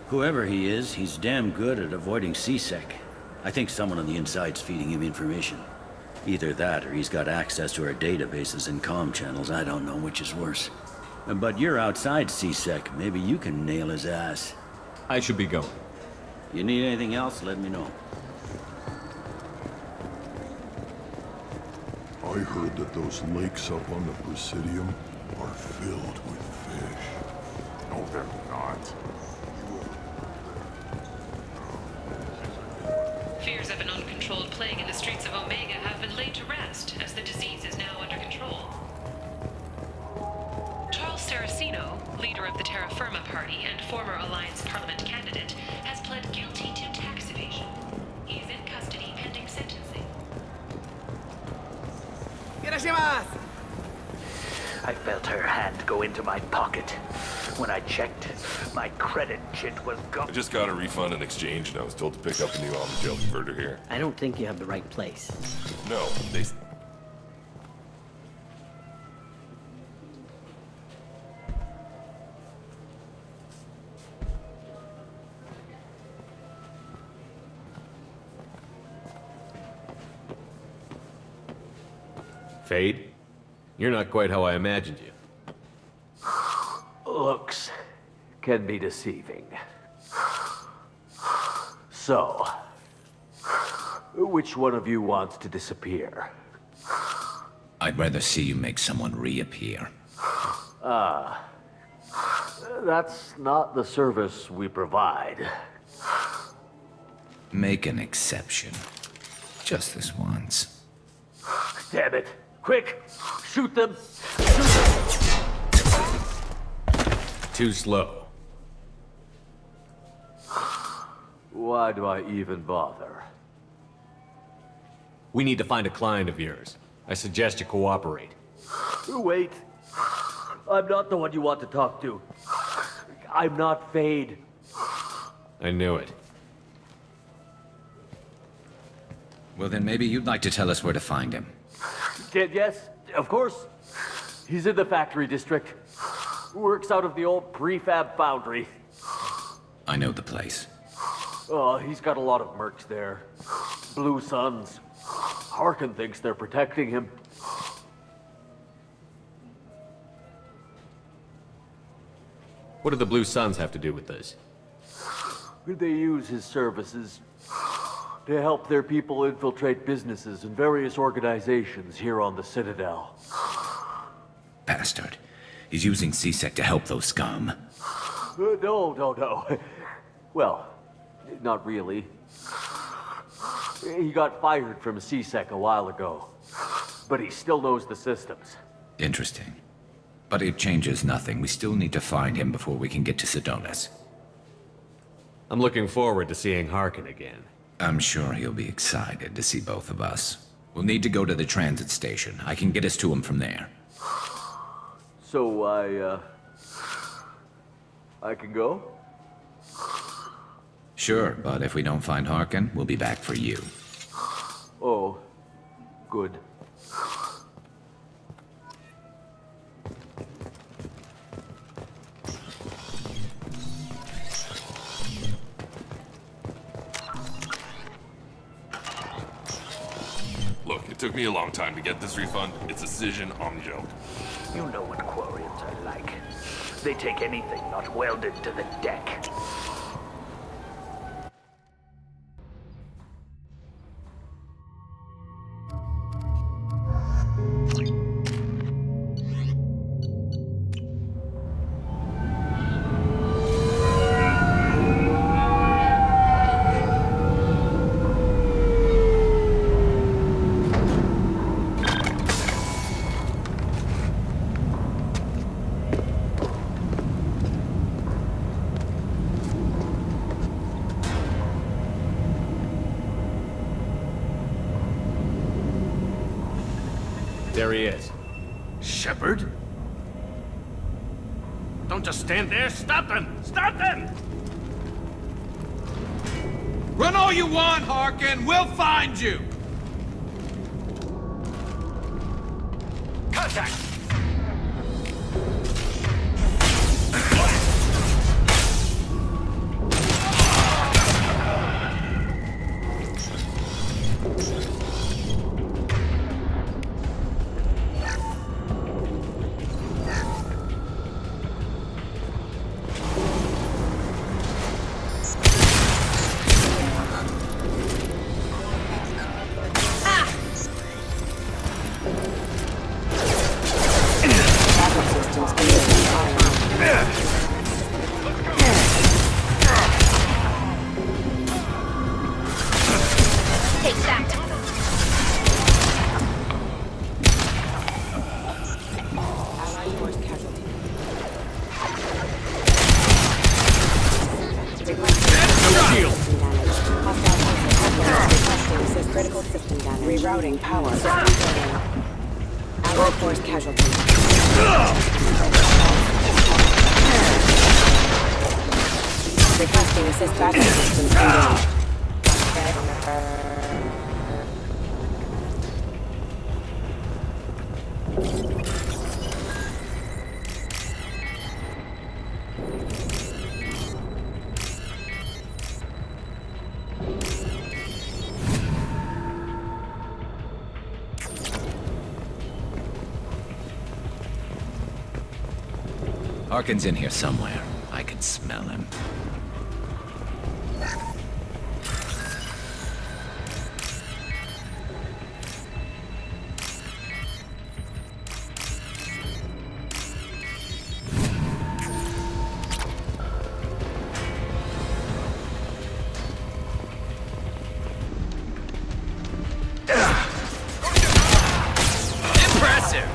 S15: Whoever he is, he's damn good at avoiding CSEC. I think someone on the inside's feeding him information. Either that, or he's got access to our databases and comm channels. I don't know which is worse. But you're outside CSEC. Maybe you can nail his ass.
S2: I should be going.
S15: You need anything else, let me know.
S11: I heard that those lakes up on the Presidium are filled with fish. No, they're not.
S10: Fears of an uncontrolled plague in the streets of Omega have been laid to rest, as the disease is now under control. Charles Saraceno, leader of the Terra Firma Party,
S16: Party and former Alliance Parliament candidate, has pled guilty to tax evasion. He is in custody pending sentencing.
S17: I felt her hand go into my pocket. When I checked, my credit chit was gone.
S18: I just got a refund in exchange, and I was told to pick up a new gel converter here.
S19: I don't think you have the right place.
S18: No, they...
S2: Fade? You're not quite how I imagined you.
S17: Looks can be deceiving. So, which one of you wants to disappear?
S6: I'd rather see you make someone reappear.
S17: That's not the service we provide.
S6: Make an exception. Just this once.
S17: Damn it. Quick! Shoot them!
S2: Too slow.
S17: Why do I even bother?
S2: We need to find a client of yours. I suggest you cooperate.
S17: Wait. I'm not the one you want to talk to. I'm not Fade.
S2: I knew it.
S6: Well, then maybe you'd like to tell us where to find him.
S17: Yes, of course. He's in the factory district. Works out of the old prefab foundry.
S6: I know the place.
S17: Oh, he's got a lot of mercs there. Blue Suns. Harkin thinks they're protecting him.
S2: What do the Blue Suns have to do with this?
S17: They use his services to help their people infiltrate businesses and various organizations here on the Citadel.
S6: Bastard. He's using CSEC to help those scum.
S17: No. Well, not really. He got fired from CSEC a while ago, but he still knows the systems.
S6: Interesting. But it changes nothing. We still need to find him before we can get to Sedonis.
S2: I'm looking forward to seeing Harkin again.
S6: I'm sure he'll be excited to see both of us. We'll need to go to the transit station. I can get us to him from there.
S17: So I can go?
S6: Sure, but if we don't find Harkin, we'll be back for you.
S17: Oh, good.
S18: Look, it took me a long time to get this refund. It's a decision on the joke.
S17: You know what Quarians are like. They take anything not welded to the deck.
S2: There he is.
S20: Shepard? Don't just stand there. Stop them! Stop them!
S21: Run all you want, Harkin. We'll find you.
S20: Contact!
S5: Rerouting power. System failure. Allied force casualties. Requesting assist backup systems engaged.
S6: Harkin's in here somewhere. I can smell him.
S20: Impressive!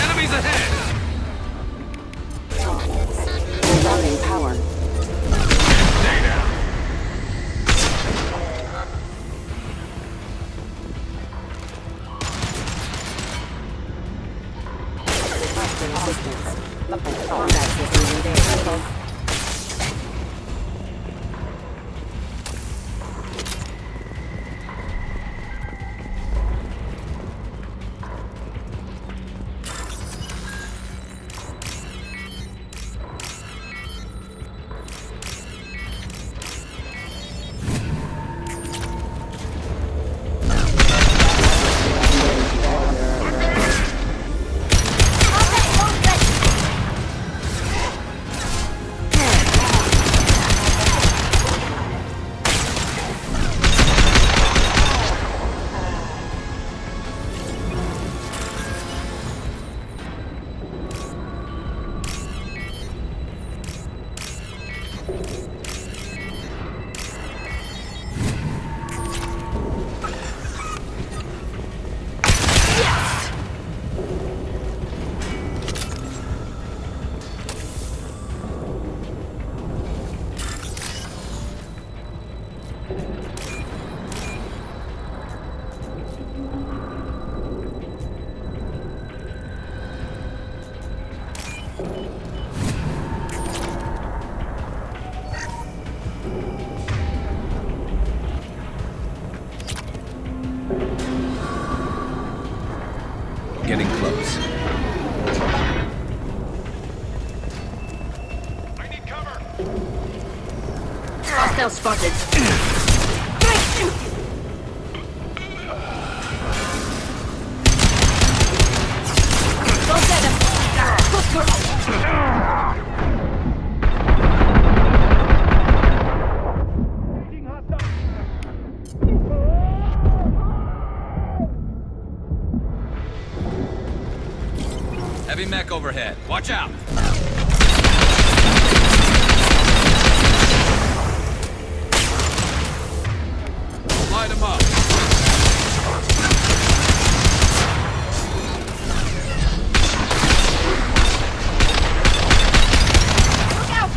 S20: Enemies ahead!
S5: Rerouting power.
S20: Stay down.
S5: Requesting assistance. Combat systems engaged.
S6: Getting close.
S5: Hostile spotted. Don't get him.
S6: Heavy mech overhead. Watch out! Light him up.
S5: Look out!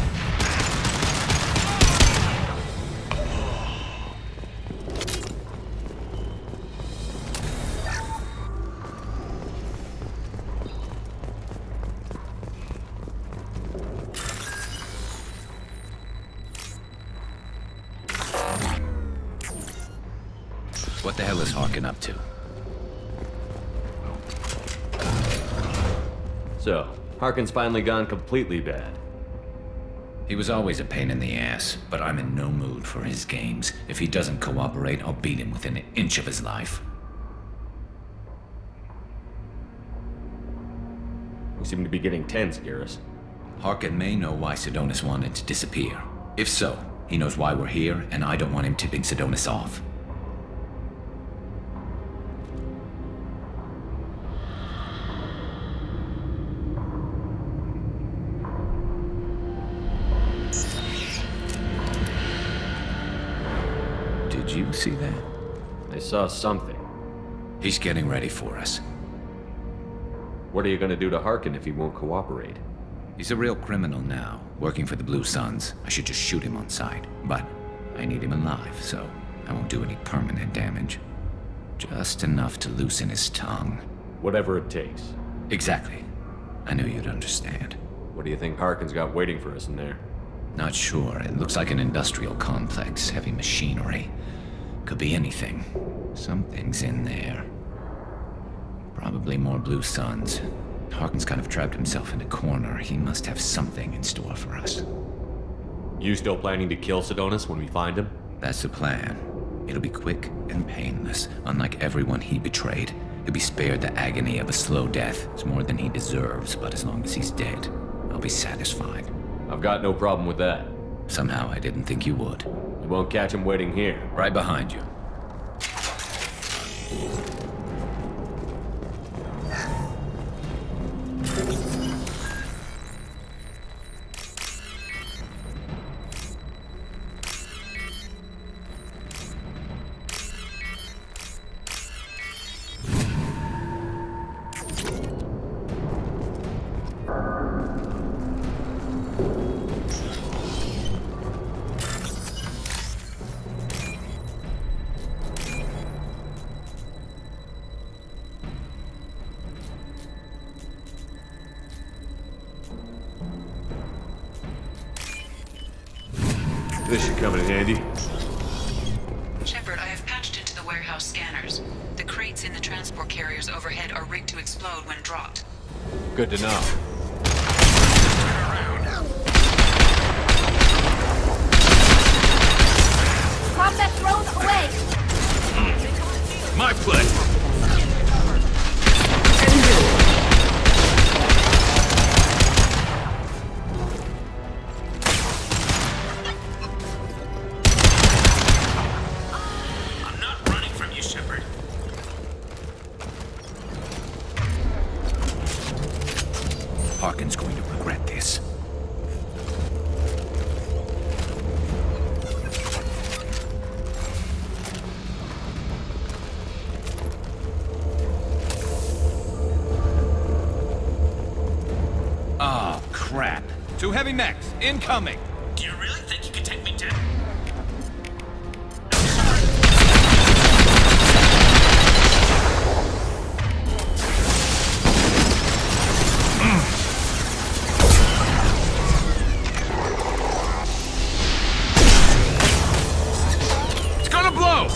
S6: What the hell is Harkin up to?
S2: So, Harkin's finally gone completely bad.
S6: He was always a pain in the ass, but I'm in no mood for his games. If he doesn't cooperate, I'll beat him within an inch of his life.
S2: We seem to be getting tense, Garrus.
S6: Harkin may know why Sidonis wanted to disappear. If so, he knows why we're here, and I don't want him tipping Sidonis off. Did you see that?
S2: I saw something.
S6: He's getting ready for us.
S2: What are you gonna do to Harkin if he won't cooperate?
S6: He's a real criminal now, working for the Blue Suns. I should just shoot him on sight. But I need him alive, so I won't do any permanent damage. Just enough to loosen his tongue.
S2: Whatever it takes.
S6: Exactly. I knew you'd understand.
S2: What do you think Harkin's got waiting for us in there?
S6: Not sure. It looks like an industrial complex, heavy machinery. Could be anything. Something's in there. Probably more Blue Suns. Harkin's kind of trapped himself in a corner. He must have something in store for us.
S2: You still planning to kill Sidonis when we find him?
S6: That's the plan. It'll be quick and painless. Unlike everyone he betrayed, he'll be spared the agony of a slow death. It's more than he deserves, but as long as he's dead, I'll be satisfied.
S2: I've got no problem with that.
S6: Somehow I didn't think you would.
S2: You won't catch him waiting here.
S6: Right behind you.
S2: This should come in handy.
S10: Shepard, I have patched into the warehouse scanners. The crates in the transport carriers overhead are rigged to explode when dropped.
S2: Good to know.
S5: Drop that drone away!
S20: My play! I'm not running from you, Shepard.
S6: Harkin's going to regret this.
S20: Oh, crap. 2 heavy mechs, incoming! Do you really think you can take me down? It's gonna blow!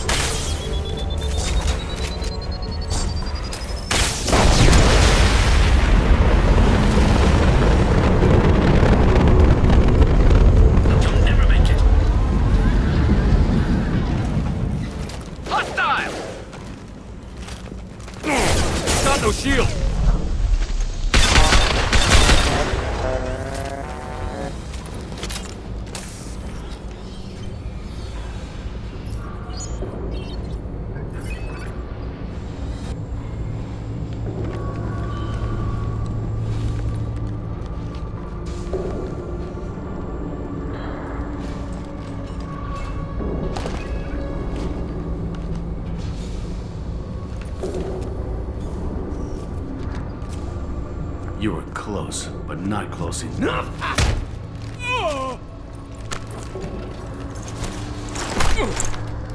S20: You'll never make it. Hostile!
S2: Got no shield!
S20: You were close, but not close enough.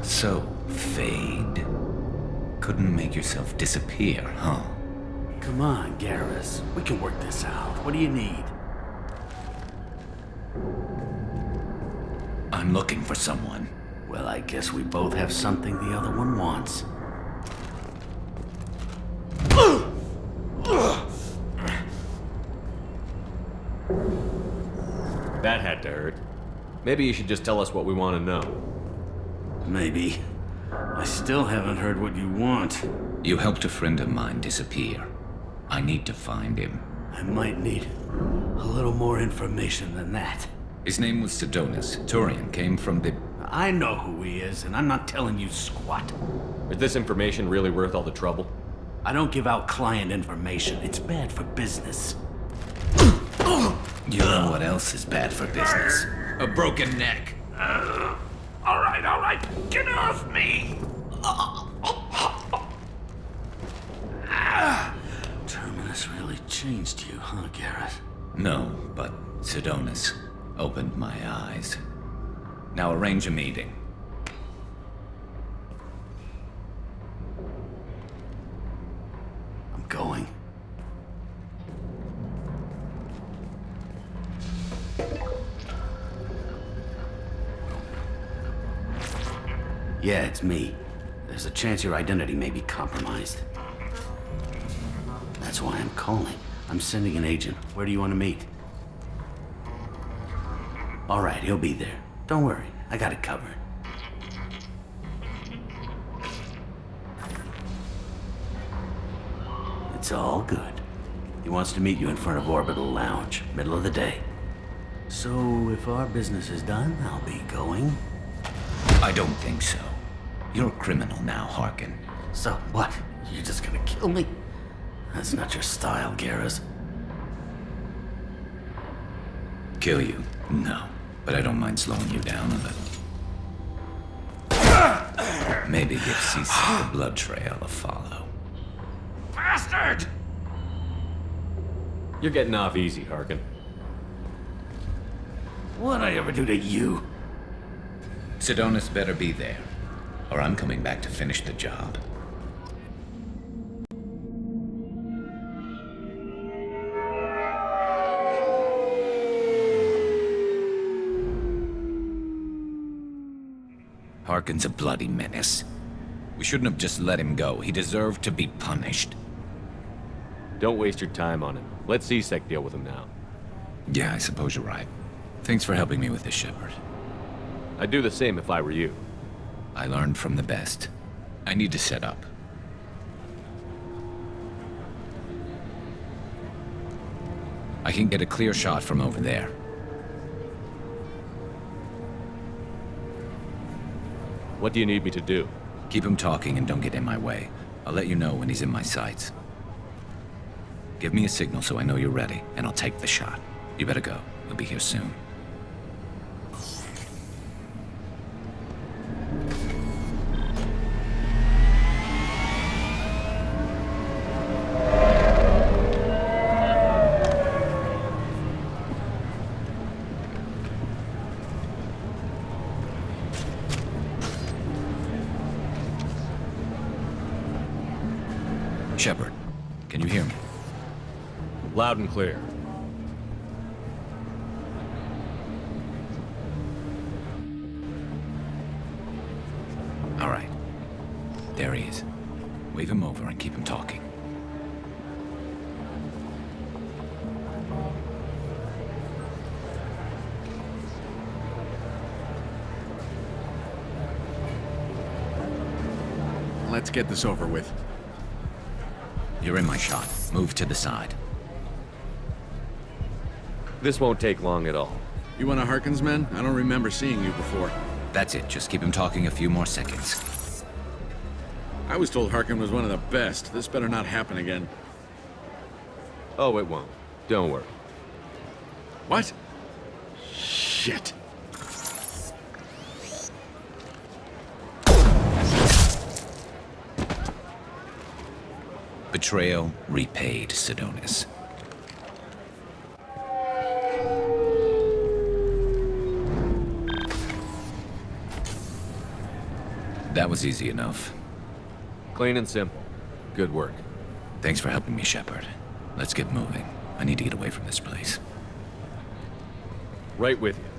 S6: So, Fade. Couldn't make yourself disappear, huh?
S20: Come on, Garrus. We can work this out. What do you need?
S6: I'm looking for someone.
S20: Well, I guess we both have something the other one wants.
S2: That had to hurt. Maybe you should just tell us what we want to know.
S20: Maybe. I still haven't heard what you want.
S6: You helped a friend of mine disappear. I need to find him.
S20: I might need a little more information than that.
S6: His name was Sidonis. Turian came from the...
S20: I know who he is, and I'm not telling you squat.
S2: Is this information really worth all the trouble?
S20: I don't give out client information. It's bad for business.
S6: You know what else is bad for business? A broken neck.
S20: All right. Get off me! Terminus really changed you, huh, Garrett?
S6: No, but Sidonis opened my eyes. Now arrange a meeting.
S15: I'm going. Yeah, it's me. There's a chance your identity may be compromised. That's why I'm calling. I'm sending an agent. Where do you want to meet? All right, he'll be there. Don't worry, I got it covered. It's all good. He wants to meet you in front of Orbital Lounge, middle of the day. So, if our business is done, I'll be going.
S6: I don't think so. You're a criminal now, Harkin.
S15: So what? You're just gonna kill me? That's not your style, Garrus.
S6: Kill you? No. But I don't mind slowing you down a little. Maybe give Cecil the blood trail a follow.
S21: Bastard!
S2: You're getting off easy, Harkin.
S15: What'd I ever do to you?
S6: Sidonis better be there, or I'm coming back to finish the job. Harkin's a bloody menace. We shouldn't have just let him go. He deserved to be punished.
S2: Don't waste your time on him. Let C-Sec deal with him now.
S6: Yeah, I suppose you're right. Thanks for helping me with this, Shepard.
S2: I'd do the same if I were you.
S6: I learned from the best. I need to set up. I can get a clear shot from over there.
S2: What do you need me to do?
S6: Keep him talking and don't get in my way. I'll let you know when he's in my sights. Give me a signal so I know you're ready, and I'll take the shot. You better go. We'll be here soon. Shepard, can you hear me?
S2: Loud and clear.
S6: All right. There he is. Wave him over and keep him talking.
S20: Let's get this over with.
S6: You're in my shot. Move to the side.
S2: This won't take long at all.
S20: You one of Harkin's men? I don't remember seeing you before.
S6: That's it. Just keep him talking a few more seconds.
S20: I was told Harkin was one of the best. This better not happen again.
S2: Oh, it won't. Don't worry.
S20: What? Shit.
S6: Betrayal repaid, Sidonis. That was easy enough.
S2: Clean and simple. Good work.
S6: Thanks for helping me, Shepard. Let's get moving. I need to get away from this place.
S2: Right with you.